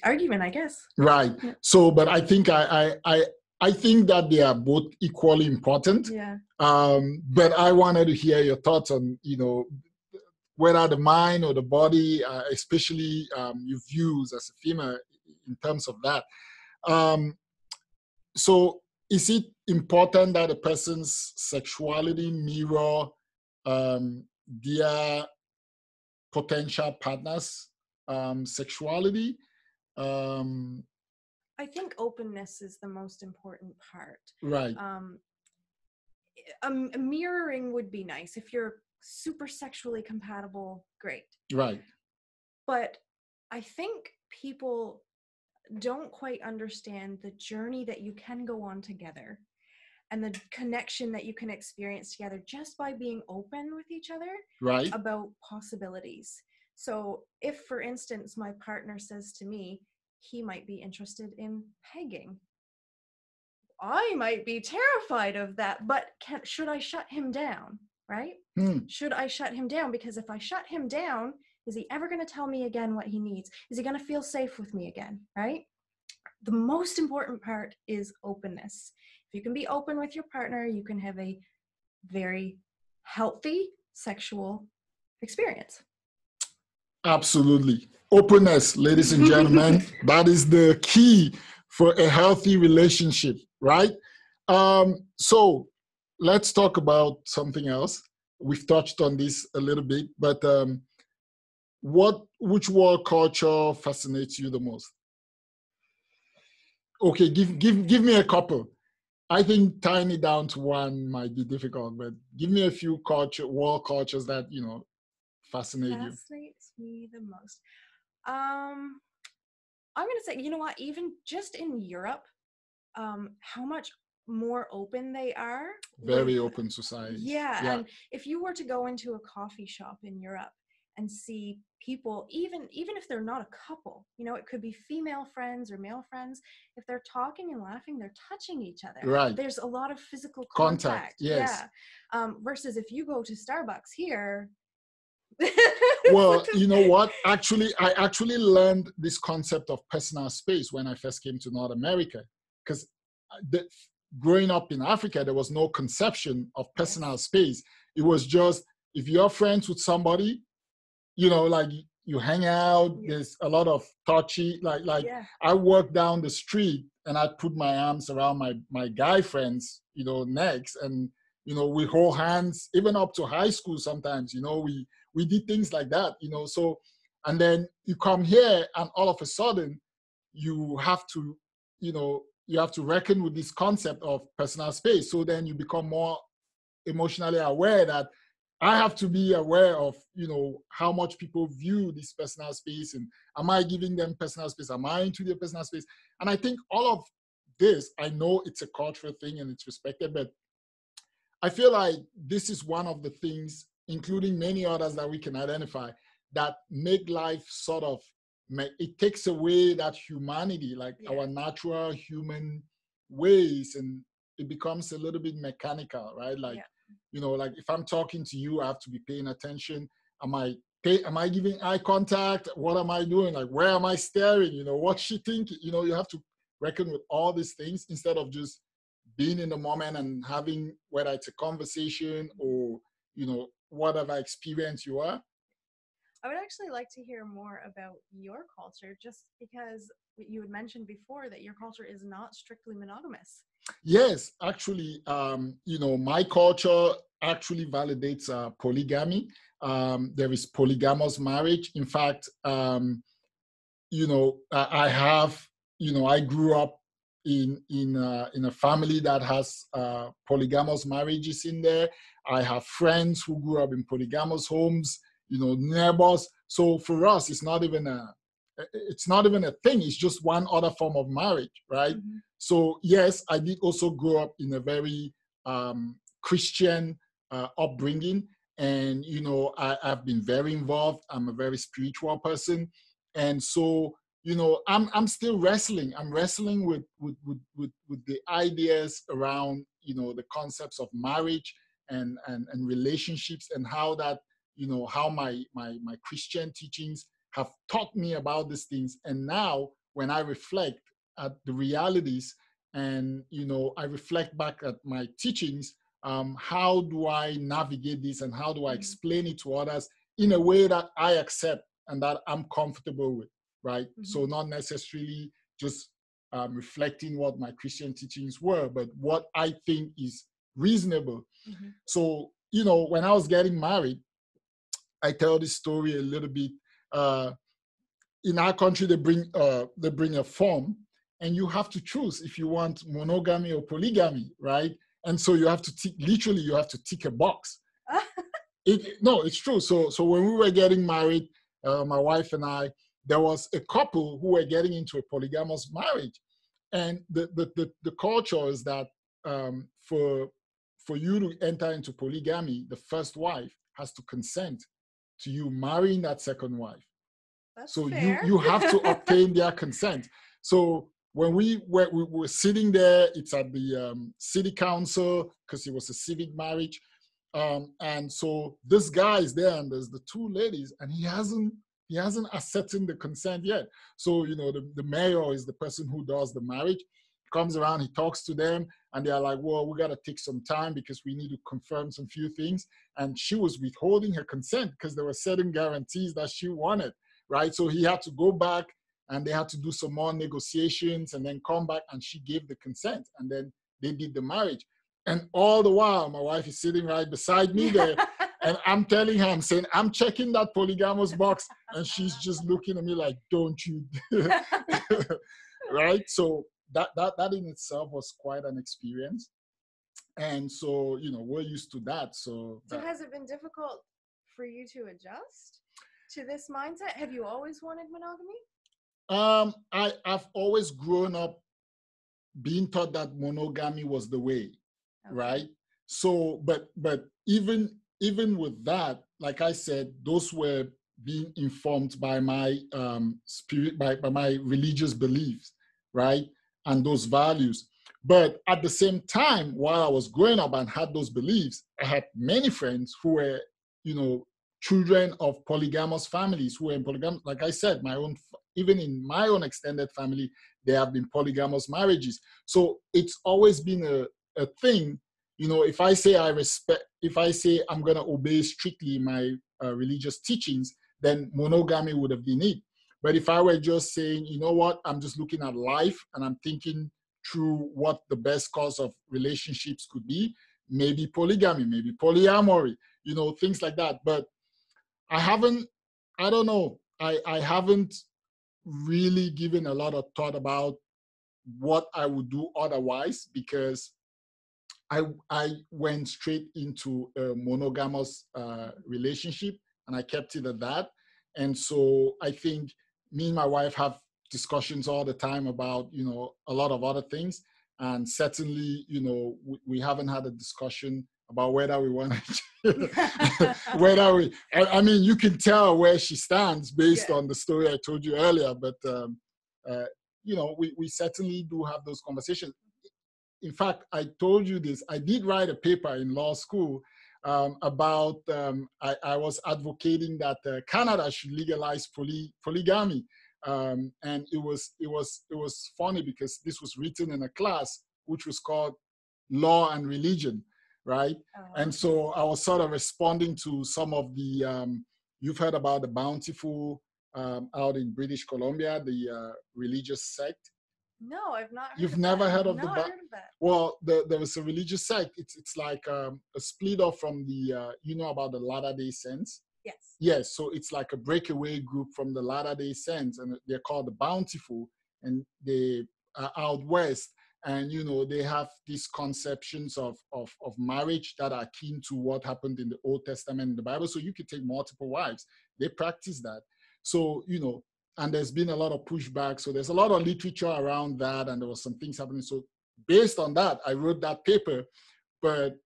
argument, I guess. Right. Yeah. So, but I think I think that they are both equally important. Yeah. But I wanted to hear your thoughts on, you know, whether the mind or the body, especially your views as a female in terms of that. So is it important that a person's sexuality mirror their potential partner's sexuality? I think openness is the most important part. Right. A mirroring would be nice. If you're super sexually compatible, great. Right. But I think people don't quite understand the journey that you can go on together and the connection that you can experience together just by being open with each other, right, about possibilities. So if, for instance, my partner says to me, he might be interested in pegging, I might be terrified of that, but should I shut him down, right? Should I shut him down? Because if I shut him down, is he ever going to tell me again what he needs? Is he going to feel safe with me again, right? The most important part is openness. If you can be open with your partner, you can have a very healthy sexual experience. Absolutely. Openness, ladies and gentlemen, that is the key for a healthy relationship, right? So let's talk about something else. We've touched on this a little bit, but which world culture fascinates you the most? Okay, give me a couple. I think tying it down to one might be difficult, but give me a few world cultures that fascinate you. Fascinates me the most. I'm gonna say, you know what? Even just in Europe, how much more open they are. Very open society. Yeah, and if you were to go into a coffee shop in Europe and see people, even if they're not a couple, it could be female friends or male friends, if they're talking and laughing, they're touching each other. Right. There's a lot of physical contact. Yes. Yeah. Versus if you go to Starbucks here. Well, you know what? Actually, I actually learned this concept of personal space when I first came to North America, because growing up in Africa, there was no conception of personal space. It was just, if you're friends with somebody, like you hang out, there's a lot of touchy, I walk down the street and I put my arms around my guy friends, necks, and, we hold hands, even up to high school sometimes, we did things like that, so, and then you come here and all of a sudden you have to, you have to reckon with this concept of personal space. So then you become more emotionally aware that I have to be aware of, how much people view this personal space, and am I giving them personal space? Am I into their personal space? And I think all of this, I know it's a cultural thing and it's respected, but I feel like this is one of the things, including many others that we can identify, that make life sort of, it takes away that humanity, like our natural human ways, and it becomes a little bit mechanical, right? Like, like if I'm talking to you, I have to be paying attention. Am I giving eye contact? What am I doing? Like, where am I staring? What's she thinking? You have to reckon with all these things instead of just being in the moment and having, whether it's a conversation or, whatever experience you are. I would actually like to hear more about your culture, just because you had mentioned before that your culture is not strictly monogamous. Yes, actually, my culture actually validates polygamy. There is polygamous marriage. In fact, I have, I grew up in a family that has polygamous marriages in there. I have friends who grew up in polygamous homes, neighbors. So for us, it's not even a thing. It's just one other form of marriage, right? Mm-hmm. So yes, I did also grow up in a very Christian upbringing, and I've been very involved. I'm a very spiritual person, and so I'm still wrestling. I'm wrestling with the ideas around the concepts of marriage and relationships, and how that how my Christian teachings have taught me about these things. And now when I reflect at the realities, and I reflect back at my teachings, how do I navigate this, and how do I explain it to others in a way that I accept and that I'm comfortable with, right? Mm-hmm. So not necessarily just reflecting what my Christian teachings were, but what I think is reasonable. Mm-hmm. So when I was getting married, I tell this story a little bit. In our country, they bring a form, and you have to choose if you want monogamy or polygamy, right? And so you have to you have to tick a box. No, it's true. So when we were getting married, my wife and I, there was a couple who were getting into a polygamous marriage, and the culture is that for you to enter into polygamy, the first wife has to consent to you marrying that second wife. That's so fair. you have to obtain their consent. So when we were sitting there, it's at the city council, because it was a civic marriage. And so this guy is there, and there's the two ladies, and he hasn't ascertained the consent yet. So the mayor is the person who does the marriage, comes around, he talks to them, and they're like, well, we got to take some time because we need to confirm some few things. And she was withholding her consent because there were certain guarantees that she wanted, right? So he had to go back and they had to do some more negotiations and then come back, and she gave the consent, and then they did the marriage. And all the while, my wife is sitting right beside me there, and I'm telling her, I'm saying, I'm checking that polygamous box, and she's just looking at me like, don't you? Right? So that in itself was quite an experience. And so, we're used to that. So has it been difficult for you to adjust to this mindset? Have you always wanted monogamy? I've always grown up being taught that monogamy was the way, okay, right? So, but even with that, like I said, those were being informed by my spirit, by my religious beliefs, right? And those values. But at the same time, while I was growing up and had those beliefs, I had many friends who were, children of polygamous families who were in polygamous. Like I said, even in my own extended family, there have been polygamous marriages. So it's always been a thing. If I say I'm going to obey strictly my religious teachings, then monogamy would have been it. But if I were just saying, you know what, I'm just looking at life and I'm thinking through what the best cause of relationships could be, maybe polygamy, maybe polyamory, things like that. But I haven't really given a lot of thought about what I would do otherwise, because I went straight into a monogamous relationship and I kept it at that. And so I think me and my wife have discussions all the time about, a lot of other things. And certainly, we haven't had a discussion about whether we want to, I mean, you can tell where she stands based on the story I told you earlier, but, we certainly do have those conversations. In fact, I told you this, I did write a paper in law school about, I was advocating that Canada should legalize polygamy. And it was funny because this was written in a class which was called Law and Religion, right? Oh. And so I was sort of responding to some of the, you've heard about the Bountiful out in British Columbia, the religious sect. No, I've not heard You've of never that. heard of no, the I heard of that. Well, there was a religious sect. It's like a split off from the, about the Latter-day Saints? Yes. Yes, so it's like a breakaway group from the Latter-day Saints, and they're called the Bountiful, and they are out west. And, they have these conceptions of marriage that are akin to what happened in the Old Testament in the Bible. So you could take multiple wives. They practice that. So, and there's been a lot of pushback. So there's a lot of literature around that, and there was some things happening. So based on that, I wrote that paper. But,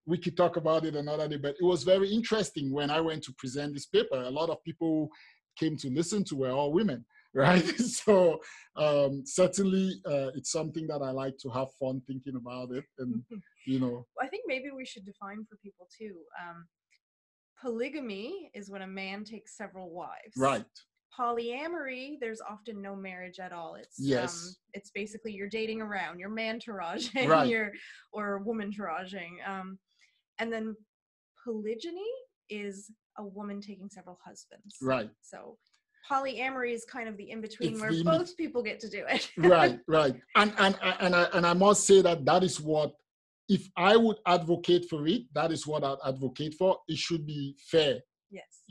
we could talk about it another day. But it was very interesting when I went to present this paper. A lot of people came to listen to were all women, right? So certainly it's something that I like to have fun thinking about it. And, I think maybe we should define for people too. Polygamy is when a man takes several wives. Right. Polyamory, there's often no marriage at all. It's it's basically you're dating around, you're man-touraging, right, or woman-touraging. And then polygyny is a woman taking several husbands. Right. So polyamory is kind of the in-between where both people get to do it. Right. And I must say that is what, if I would advocate for it, that is what I'd advocate for. It should be fair. Yes.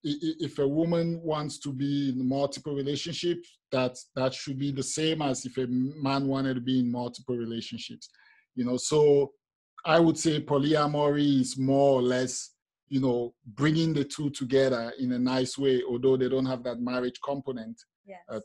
If a woman wants to be in multiple relationships, that should be the same as if a man wanted to be in multiple relationships. So I would say polyamory is more or less, bringing the two together in a nice way, although they don't have that marriage component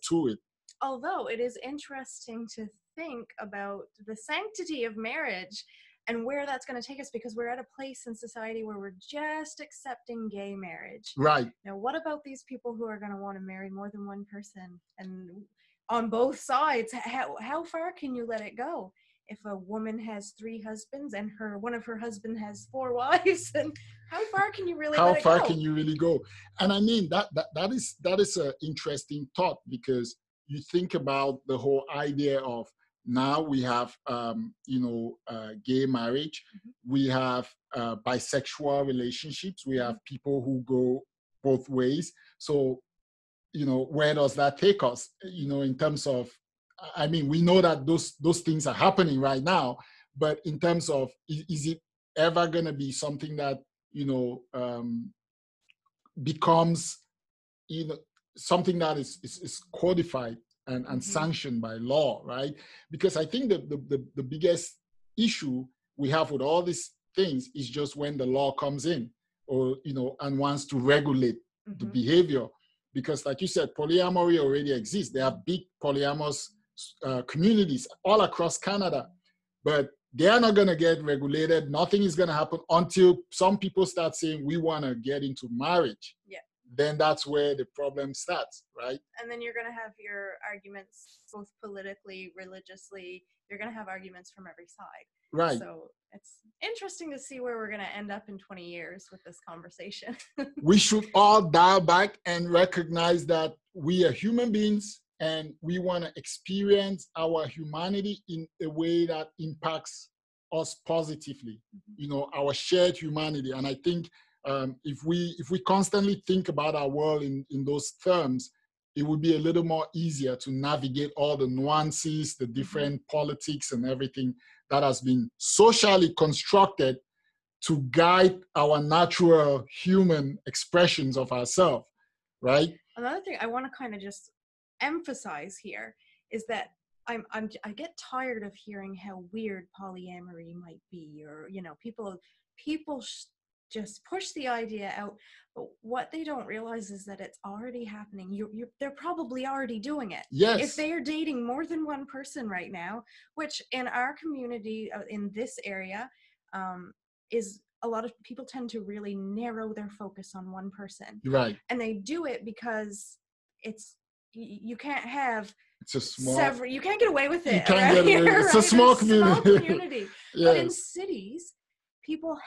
to it. Although it is interesting to think about the sanctity of marriage and where that's going to take us, because we're at a place in society where we're just accepting gay marriage. Right. Now, what about these people who are going to want to marry more than one person? And on both sides, how far can you let it go? If a woman has 3 husbands and one of her husbands has 4 wives, then how far can you really let it go? How far can you really go? And I mean, that is an interesting thought, because you think about the whole idea of Now we have, gay marriage. We have bisexual relationships. We have people who go both ways. So, where does that take us? In terms of, I mean, we know that those things are happening right now, but in terms of, is it ever going to be something that, becomes, something that is codified and sanctioned by law, right? Because I think the biggest issue we have with all these things is just when the law comes in, or and wants to regulate the behavior. Because like you said, polyamory already exists. There are big polyamorous communities all across Canada, but they are not going to get regulated. Nothing is going to happen until some people start saying, we want to get into marriage. Yeah. Then that's where the problem starts, right? And then you're going to have your arguments, both politically, religiously. You're going to have arguments from every side. Right. So it's interesting to see where we're going to end up in 20 years with this conversation. We should all dial back and recognize that we are human beings, and we want to experience our humanity in a way that impacts us positively, our shared humanity. And I think if we constantly think about our world in those terms, it would be a little more easier to navigate all the nuances, the different politics and everything that has been socially constructed to guide our natural human expressions of ourselves, right? Another thing I want to kind of just emphasize here is that I get tired of hearing how weird polyamory might be, or people just push the idea out, but what they don't realize is that it's already happening. They're probably already doing it. Yes. If they are dating more than one person right now, which in our community, in this area, is a lot of people tend to really narrow their focus on one person. Right. And they do it because you can't have you can't get away with it. You can't get away with it. It's a small community. Yes. But in cities, people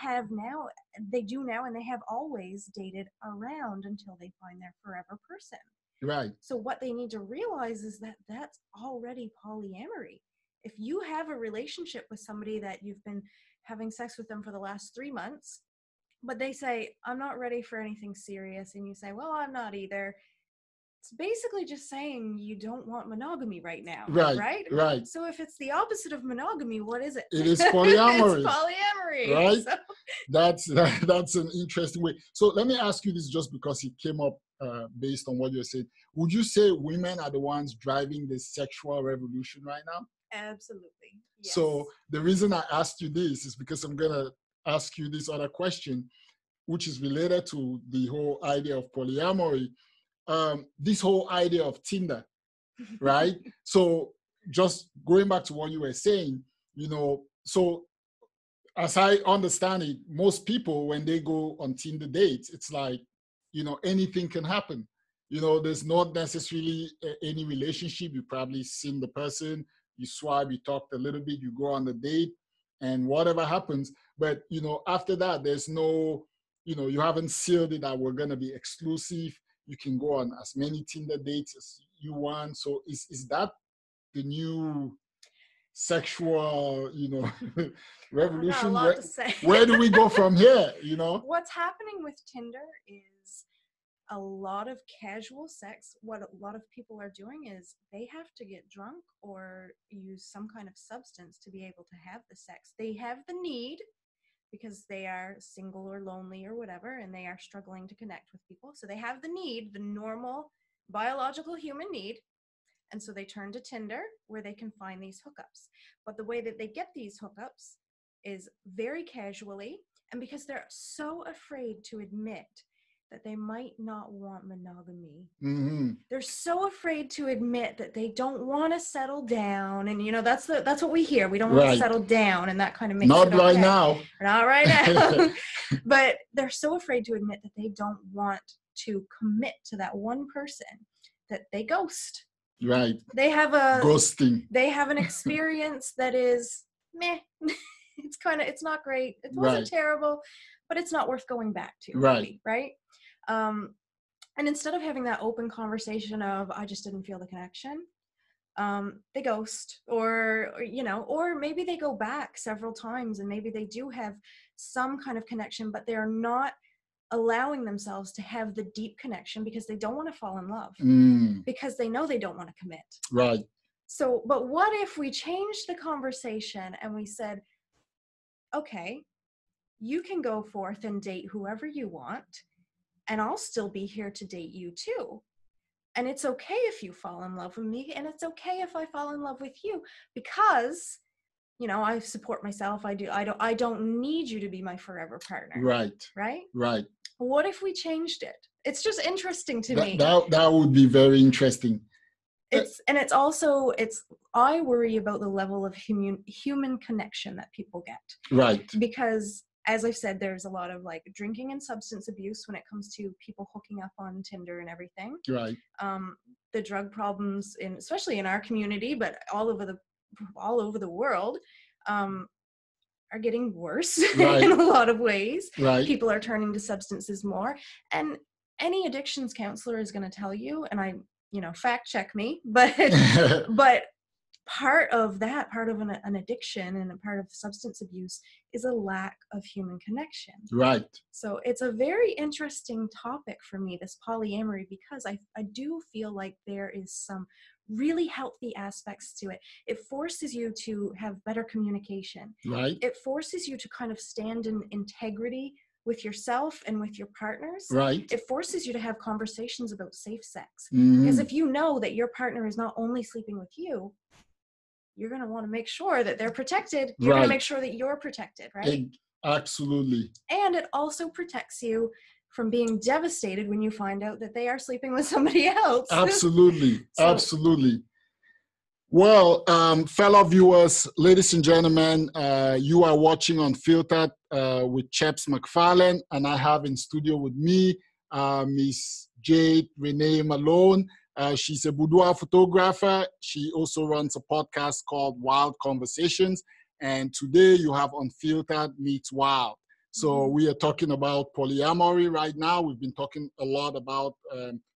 do now, and they have always dated around until they find their forever person. Right. So what they need to realize is that that's already polyamory. If you have a relationship with somebody that you've been having sex with them for the last 3 months, but they say, I'm not ready for anything serious, and you say, well, I'm not either. It's basically just saying you don't want monogamy right now. Right. Right. So if it's the opposite of monogamy, what is it? It is polyamory. It's polyamory. Right. So. That's an interesting way. So let me ask you this, just because it came up based on what you're saying. Would you say women are the ones driving the sexual revolution right now? Absolutely. Yes. So the reason I asked you this is because I'm going to ask you this other question, which is related to the whole idea of polyamory. This whole idea of Tinder, right? So just going back to what you were saying, so as I understand it, most people, when they go on Tinder dates, it's like, anything can happen. There's not necessarily any relationship. You probably seen the person, you swipe, you talked a little bit, you go on the date, and whatever happens. But, after that, there's no, you haven't sealed it that we're going to be exclusive. You can go on as many Tinder dates as you want. So is that the new sexual, revolution? A lot to say. Where do we go from here? What's happening with Tinder is a lot of casual sex. What a lot of people are doing is they have to get drunk or use some kind of substance to be able to have the sex. They have the need, because they are single or lonely or whatever, and they are struggling to connect with people. So they have the need, the normal biological human need. And so they turn to Tinder, where they can find these hookups. But the way that they get these hookups is very casually, and because they're so afraid to admit that they might not want monogamy. They're so afraid to admit that they don't want to settle down, and that's what we hear. We don't want to settle down, and that kind of makes not it okay. right now. Not right now. But they're so afraid to admit that they don't want to commit to that one person that they ghost. Right. They have ghosting. They have an experience that is meh. It's not great. It wasn't terrible, but it's not worth going back to. Maybe, right? And instead of having that open conversation of, I just didn't feel the connection, they ghost, or you know, or maybe they go back several times and maybe they do have some kind of connection, but they're not allowing themselves to have the deep connection because they don't want to fall in love, because they know they don't want to commit. Right. So, but what if we changed the conversation and we said, okay, you can go forth and date whoever you want, and I'll still be here to date you too. And it's okay if you fall in love with me, and it's okay if I fall in love with you, because, you know, I support myself. I don't need you to be my forever partner. Right. Right? Right. What if we changed it? It's just interesting to me. That would be very interesting. It's also, I worry about the level of human connection that people get. Right. Because, as I've said, there's a lot of like drinking and substance abuse when it comes to people hooking up on Tinder and everything. Right. The drug problems, especially in our community, but all over the world, are getting worse. Right. In a lot of ways. Right. People are turning to substances more, and any addictions counselor is going to tell you, and fact check me, but but part of an addiction and a part of substance abuse is a lack of human connection. Right. So it's a very interesting topic for me, this polyamory, because I do feel like there is some really healthy aspects to it. It forces you to have better communication. Right. It forces you to kind of stand in integrity with yourself and with your partners. Right. It forces you to have conversations about safe sex. Because if you know that your partner is not only sleeping with you, you're going to want to make sure that they're protected. You're going to make sure that you're protected, right? Absolutely. And it also protects you from being devastated when you find out that they are sleeping with somebody else. Absolutely. Absolutely. Well, fellow viewers, ladies and gentlemen, you are watching Unfiltered with Chaps McFarlane, and I have in studio with me Miss Jade Renee Malone. She's a boudoir photographer. She also runs a podcast called Wild Conversations. And today you have Unfiltered Meets Wild. So we are talking about polyamory right now. We've been talking a lot about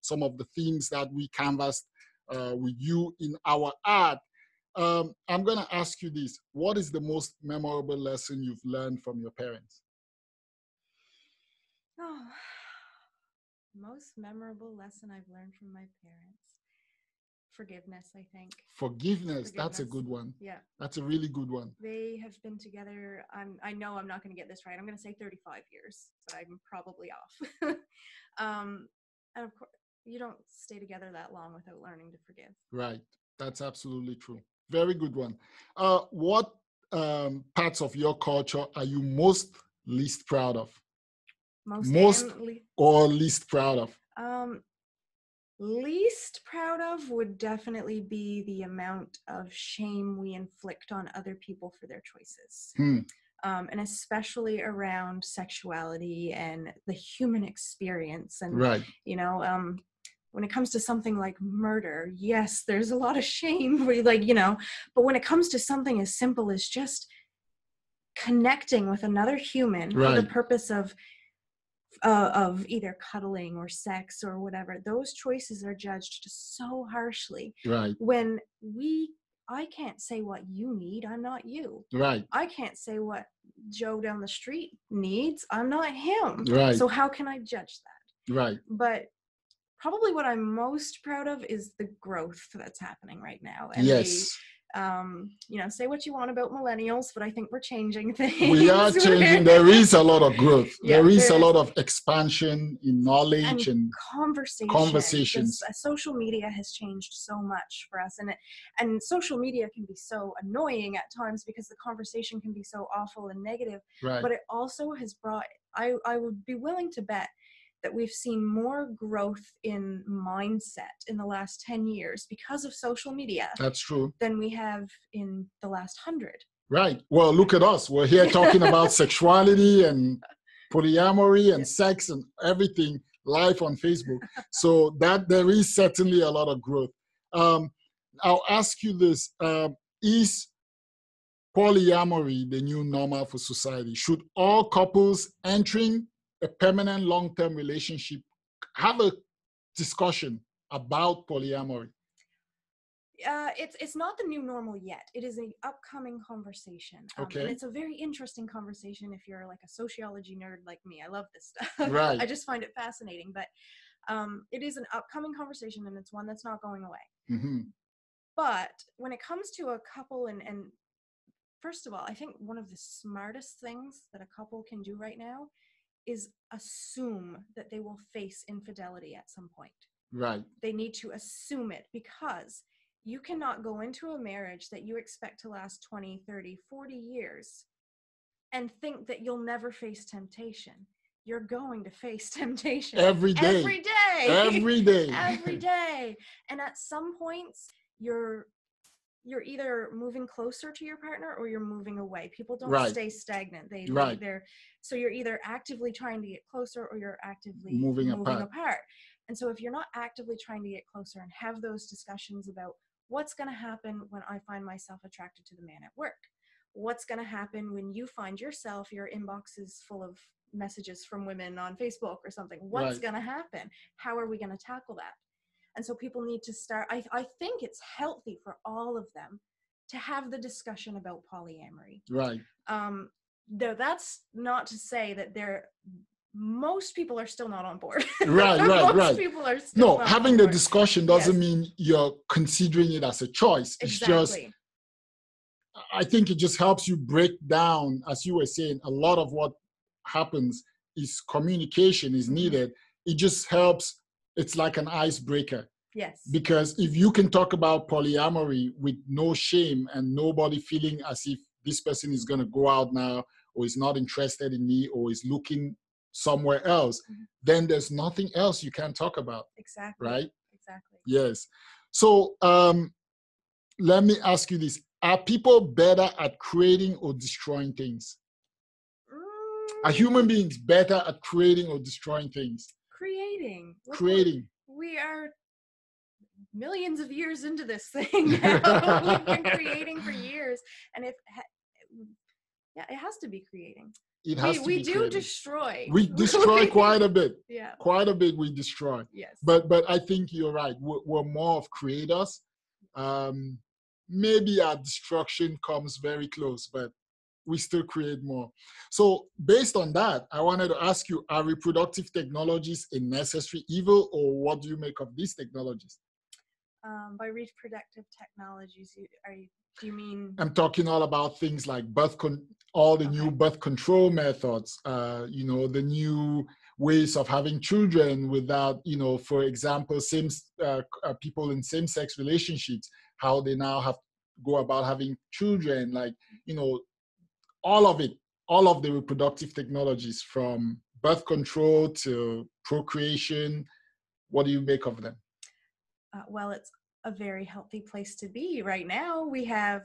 some of the themes that we canvassed with you in our art. I'm going to ask you this. What is the most memorable lesson you've learned from your parents? Oh, most memorable lesson I've learned from my parents. Forgiveness, I think. Forgiveness. That's a good one. Yeah. That's a really good one. They have been together, I know I'm not going to get this right. I'm going to say 35 years, but I'm probably off. And of course, you don't stay together that long without learning to forgive. Right. That's absolutely true. Very good one. What parts of your culture are you least proud of? Most or least proud of? Least proud of would definitely be the amount of shame we inflict on other people for their choices. And especially around sexuality and the human experience. And, right. When it comes to something like murder, yes, there's a lot of shame, but when it comes to something as simple as just connecting with another human for the purpose of either cuddling or sex or whatever, those choices are judged so harshly. Right. When I can't say what you need, I'm not you. Right. I can't say what Joe down the street needs, I'm not him. Right. So how can I judge that? Right. But probably what I'm most proud of is the growth that's happening right now. And yes. Say what you want about millennials, but I think we're changing things. We are changing. There is a lot of growth. Yeah, there is a lot of expansion in knowledge and conversations. Social media has changed so much for us, and social media can be so annoying at times because the conversation can be so awful and negative. Right. But it also has brought, I would be willing to bet that we've seen more growth in mindset in the last 10 years because of social media. That's true. Than we have in the last 100. Right. Well, look at us. We're here talking about sexuality and polyamory and sex and everything live on Facebook. So that there is certainly a lot of growth. I'll ask you this. Is polyamory the new normal for society? Should all couples entering a permanent long-term relationship have a discussion about polyamory? It's not the new normal yet. It is an upcoming conversation, Okay. and it's a very interesting conversation if you're like a sociology nerd like me. I love this stuff. Right. I just find it fascinating. But it is an upcoming conversation, and it's one that's not going away. Mm-hmm. But when it comes to a couple, and first of all, I think one of the smartest things that a couple can do right now is assume that they will face infidelity at some point. Right. They need to assume it, because you cannot go into a marriage that you expect to last 20, 30, 40 years and think that you'll never face temptation. You're going to face temptation Every day. Every day. Every day. Every day. And at some points, you're either moving closer to your partner or you're moving away. People don't Right. stay stagnant. Right. So you're either actively trying to get closer or you're actively moving apart. And so if you're not actively trying to get closer and have those discussions about what's going to happen when I find myself attracted to the man at work, what's going to happen when you find yourself, your inbox is full of messages from women on Facebook or something, what's Right. going to happen? How are we going to tackle that? And so people need to start, I think it's healthy for all of them to have the discussion about polyamory. Right. Though that's not to say that most people are still not on board. Right. Most people are still not having on the board. discussion doesn't mean you're considering it as a choice. It's just, I think it just helps you break down, as you were saying, a lot of what happens is communication is needed. It just helps. It's like an icebreaker. Yes. Because if you can talk about polyamory with no shame and nobody feeling as if this person is going to go out now or is not interested in me or is looking somewhere else, then there's nothing else you can talk about. Exactly. Right? Exactly. Yes. So let me ask you this. Are people better at creating or destroying things? Are human beings better at creating or destroying things? Creating. We are millions of years into this thing now. We've been creating for years. And it has to be creating. It has to be creating. Destroy. We destroy quite a bit. Yeah. Quite a bit we destroy. Yes. But I think you're right. We're more of creators. Maybe our destruction comes very close, but we still create more. So based on that, I wanted to ask you, are reproductive technologies a necessary evil, or what do you make of these technologies? By reproductive technologies, do you mean? I'm talking all about things like new birth control methods, the new ways of having children without, for example, people in same-sex relationships, how they now have to go about having children, like, all of it, all of the reproductive technologies from birth control to procreation. What do you make of them? Well, it's a very healthy place to be right now. We have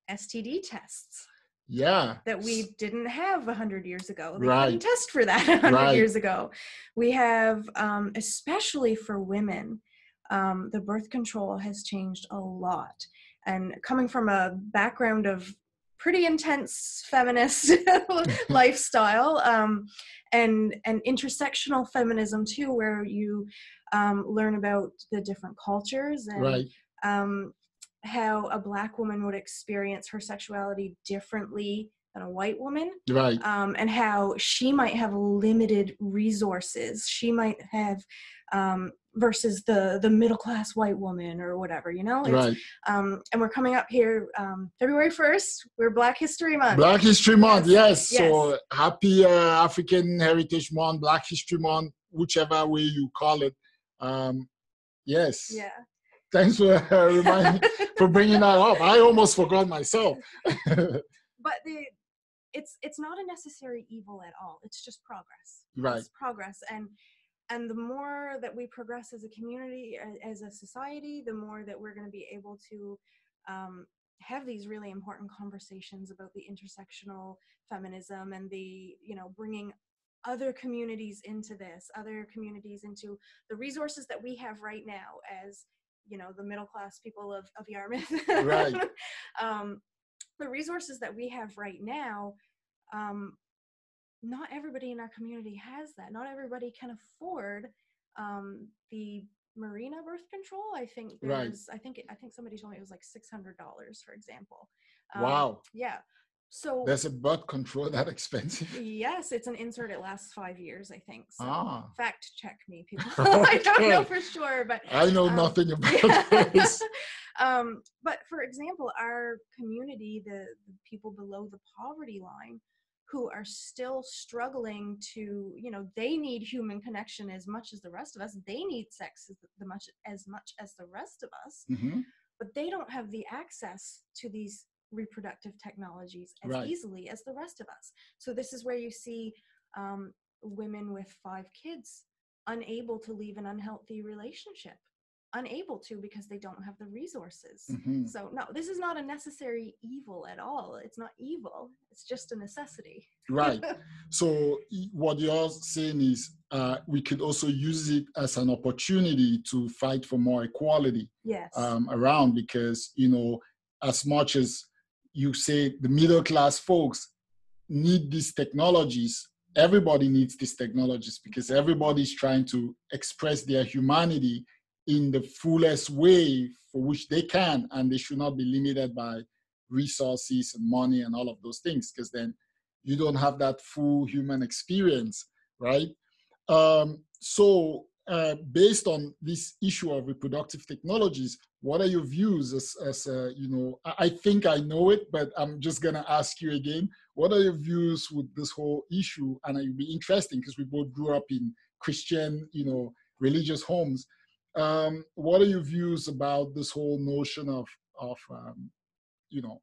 STD tests. Yeah. That we didn't have 100 years ago. They right. couldn't test for that 100 right. years ago. We have, especially for women, the birth control has changed a lot. And coming from a background of pretty intense feminist lifestyle, and intersectional feminism too, where you learn about the different cultures and right. How a Black woman would experience her sexuality differently than a white woman, right? And how she might have limited resources. She might have versus the middle class white woman or whatever, right? And we're coming up here February 1st. We're Black History Month. Black History Month, yes. Yes. So happy African Heritage Month, Black History Month, whichever way you call it. Yes. Yeah. Thanks for for bringing that up. I almost forgot myself. But it's not a necessary evil at all. It's just progress. Right. It's progress, and the more that we progress as a community, as a society, the more that we're going to be able to have these really important conversations about the intersectional feminism and the bringing other communities into this, other communities into the resources that we have right now as the middle class people of Yarmouth. Right. The resources that we have right now, not everybody in our community has that. Not everybody can afford the Marina birth control. I think Right. there's, I think somebody told me it was like $600, for example. Wow. Yeah. So There's a birth control that expensive? yes, it's an insert. It lasts 5 years, I think. So Ah. fact check me, people. I don't know for sure, but I know nothing about yeah. this. But for example, our community, the people below the poverty line, who are still struggling to, you know, they need human connection as much as the rest of us. They need sex as much as the rest of us, Mm-hmm. but they don't have the access to these reproductive technologies as Right. easily as the rest of us. So this is where you see women with 5 kids unable to leave an unhealthy relationship, unable to, because they don't have the resources. Mm-hmm. So no, this is not a necessary evil at all. It's not evil. It's just a necessity. Right. So what you're saying is we could also use it as an opportunity to fight for more equality Yes. Around, because, you know, as much as you say the middle class folks need these technologies, everybody needs these technologies, because everybody's trying to express their humanity in the fullest way for which they can, and they should not be limited by resources and money and all of those things, because then you don't have that full human experience, right? Based on this issue of reproductive technologies, what are your views as you know, I think I know it, but I'm just gonna ask you again. What are your views with this whole issue? And it would be interesting because we both grew up in Christian, you know, religious homes. What are your views about this whole notion of you know,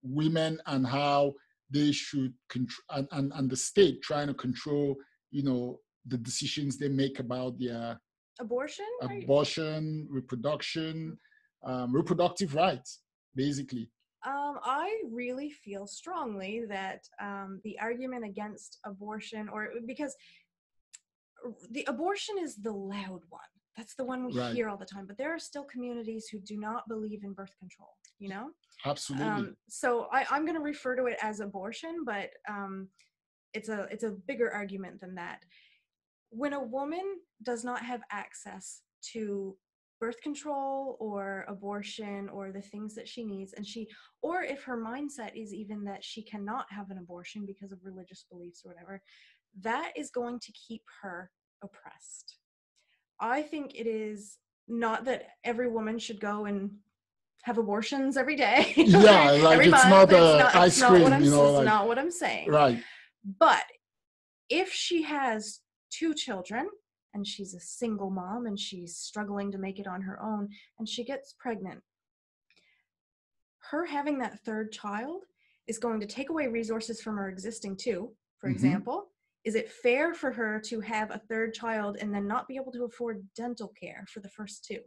women and how they should control, and the state trying to control, you know, the decisions they make about their Abortion, reproduction, reproductive rights, basically? I really feel strongly that the argument against abortion, or because the abortion is the loud one. That's the one we Right. hear all the time. But there are still communities who do not believe in birth control, you know? Absolutely. So I'm going to refer to it as abortion, but it's a bigger argument than that. When a woman does not have access to birth control or abortion or the things that she needs, or if her mindset is even that she cannot have an abortion because of religious beliefs or whatever, that is going to keep her oppressed. I think it is not that every woman should go and have abortions every day. Yeah, like every it's month. not ice cream, you know, It's not what I'm saying. Right. But if she has 2 children and she's a single mom and she's struggling to make it on her own and she gets pregnant, her having that 3rd child is going to take away resources from her existing 2, for example. Is it fair for her to have a 3rd child and then not be able to afford dental care for the first 2?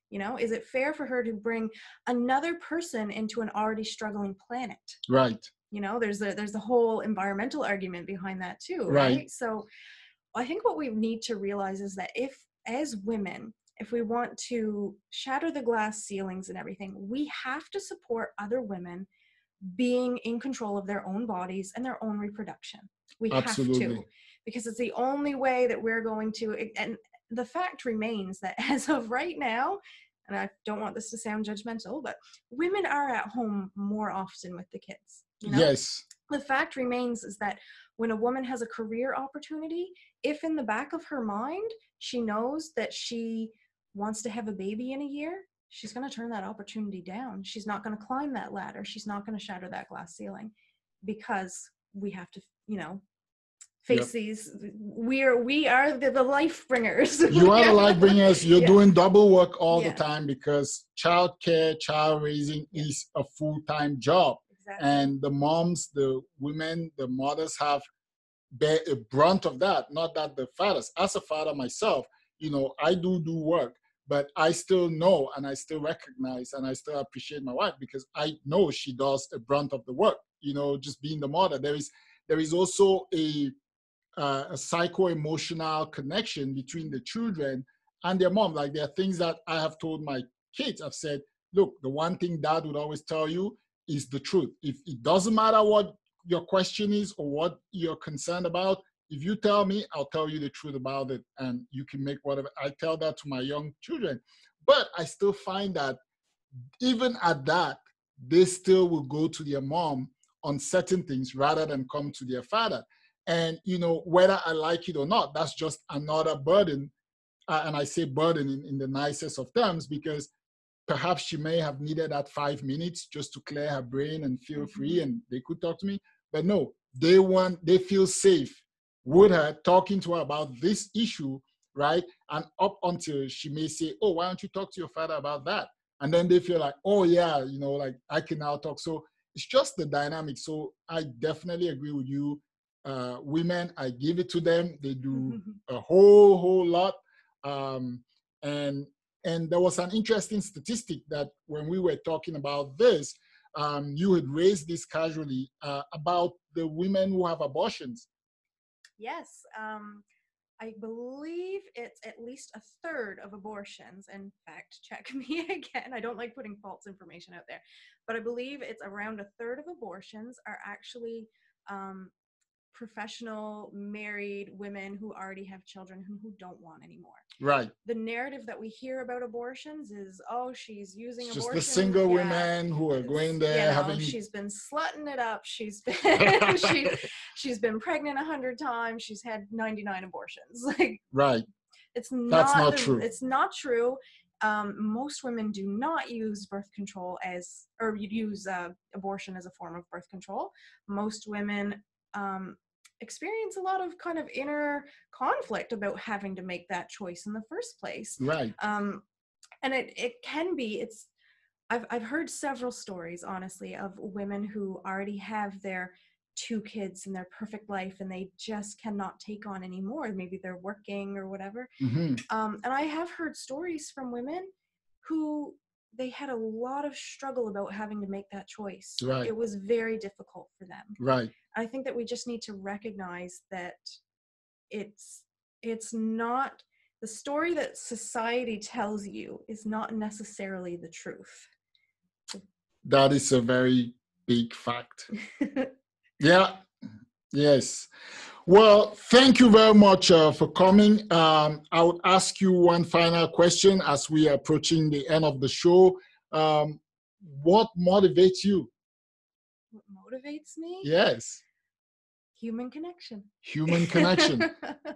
You know, is it fair for her to bring another person into an already struggling planet? Right. You know, there's a whole environmental argument behind that too, Right. So I think what we need to realize is that as women, if we want to shatter the glass ceilings and everything, we have to support other women being in control of their own bodies and their own reproduction. We Absolutely. have to, because it's the only way that we're going to, and the fact remains that as of right now, and I don't want this to sound judgmental, but women are at home more often with the kids. You know? Yes. The fact remains is that when a woman has a career opportunity, if in the back of her mind, she knows that she wants to have a baby in a year, she's going to turn that opportunity down. She's not going to climb that ladder. She's not going to shatter that glass ceiling, because we have to, you know, face these. We are the life bringers. You are the life bringers. You're doing double work all the Yes. time, because childcare, child raising is a full-time job. Exactly. And the moms, the women, the mothers have bear a brunt of that, not that the fathers. As a father myself, you know, I do work, but I still know, and I still recognize, and I still appreciate my wife, because I know she does a brunt of the work, you know, just being the mother. There is also a psycho-emotional connection between the children and their mom. Like, there are things that I have told my kids. I've said, look, the one thing dad would always tell you is the truth. If it doesn't matter what your question is or what you're concerned about, if you tell me, I'll tell you the truth about it, and you can make whatever. I tell that to my young children. But I still find that even at that, they still will go to their mom on certain things rather than come to their father. And, you know, whether I like it or not, that's just another burden. And I say burden in the nicest of terms, because perhaps she may have needed that 5 minutes just to clear her brain and feel free, and they could talk to me. But no, they feel safe with her, talking to her about this issue, right? And up until she may say, oh, why don't you talk to your father about that? And then they feel like, oh yeah, you know, like I can now talk. So it's just the dynamic. So I definitely agree with you. Women, I give it to them. They do a whole lot. And there was an interesting statistic that when we were talking about this, you had raised this casually about the women who have abortions. Yes. I believe it's at least a third of abortions. In fact, check me again. I don't like putting false information out there, but I believe it's around a third of abortions are actually professional married women who already have children who don't want anymore. Right. The narrative that we hear about abortions is, oh, she's using It's abortion. Just the single women who are going there, you know, having. She's been slutting it up. She's been she's been pregnant 100 times. She's had 99 abortions. Like, right. It's That's not true. It's not true. Most women do not use birth control or use abortion as a form of birth control. Most women experience a lot of kind of inner conflict about having to make that choice in the first place. Right. And it can be, I've heard several stories, honestly, of women who already have their 2 kids in their perfect life and they just cannot take on anymore. Maybe they're working or whatever. And I have heard stories from women who they had a lot of struggle about having to make that choice. Right. It was very difficult for them. Right. I think that we just need to recognize that it's not the story that society tells you is not necessarily the truth. That is a very big fact. Yeah. Yes. Well, thank you very much for coming. I would ask you one final question as we are approaching the end of the show. What motivates you? What motivates me? Yes. Human connection. Human connection.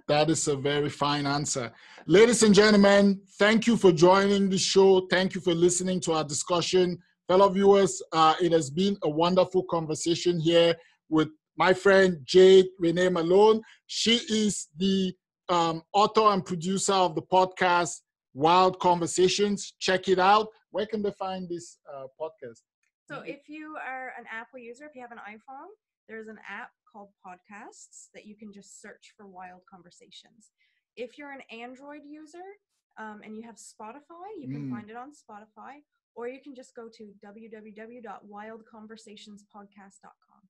That is a very fine answer. Ladies and gentlemen, thank you for joining the show. Thank you for listening to our discussion. Fellow viewers, it has been a wonderful conversation here with my friend Jade Renee Malone. She is the author and producer of the podcast Wild Conversations. Check it out. Where can they find this podcast? So if you are an Apple user, if you have an iPhone, there's an app called Podcasts that you can just search for Wild Conversations. If you're an Android user and you have Spotify, you can find it on Spotify, or you can just go to www.wildconversationspodcast.com.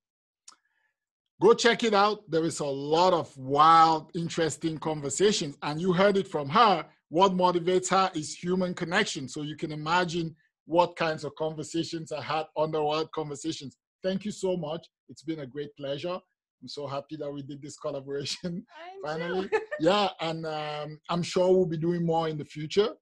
Go check it out. There is a lot of wild, interesting conversations. And you heard it from her. What motivates her is human connection. So you can imagine what kinds of conversations I had on the Wild Conversations. Thank you so much. It's been a great pleasure. I'm so happy that we did this collaboration finally. Yeah, and I'm sure we'll be doing more in the future.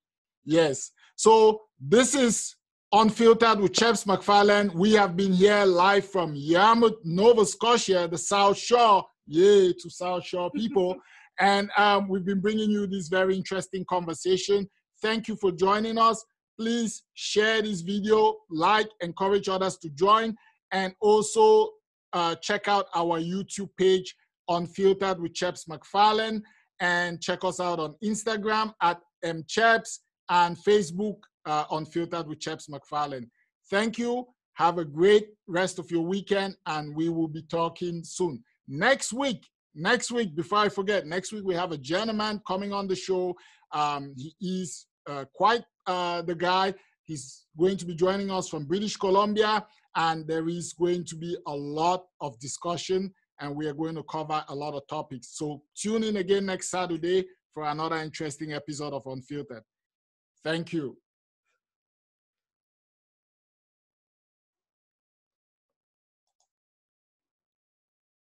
Yes. So this is Unfiltered with Chaps McFarlane. We have been here live from Yarmouth, Nova Scotia, the South Shore. Yay to South Shore people. And we've been bringing you this very interesting conversation. Thank you for joining us. Please share this video, like, encourage others to join, and also check out our YouTube page, Unfiltered with Chaps McFarlane, and check us out on Instagram at mchaps and Facebook, Unfiltered with Chaps McFarlane. Thank you. Have a great rest of your weekend, and we will be talking soon. Next week, before I forget, next week we have a gentleman coming on the show. He is quite the guy. He's going to be joining us from British Columbia, and there is going to be a lot of discussion, and we are going to cover a lot of topics. So tune in again next Saturday for another interesting episode of Unfiltered. Thank you.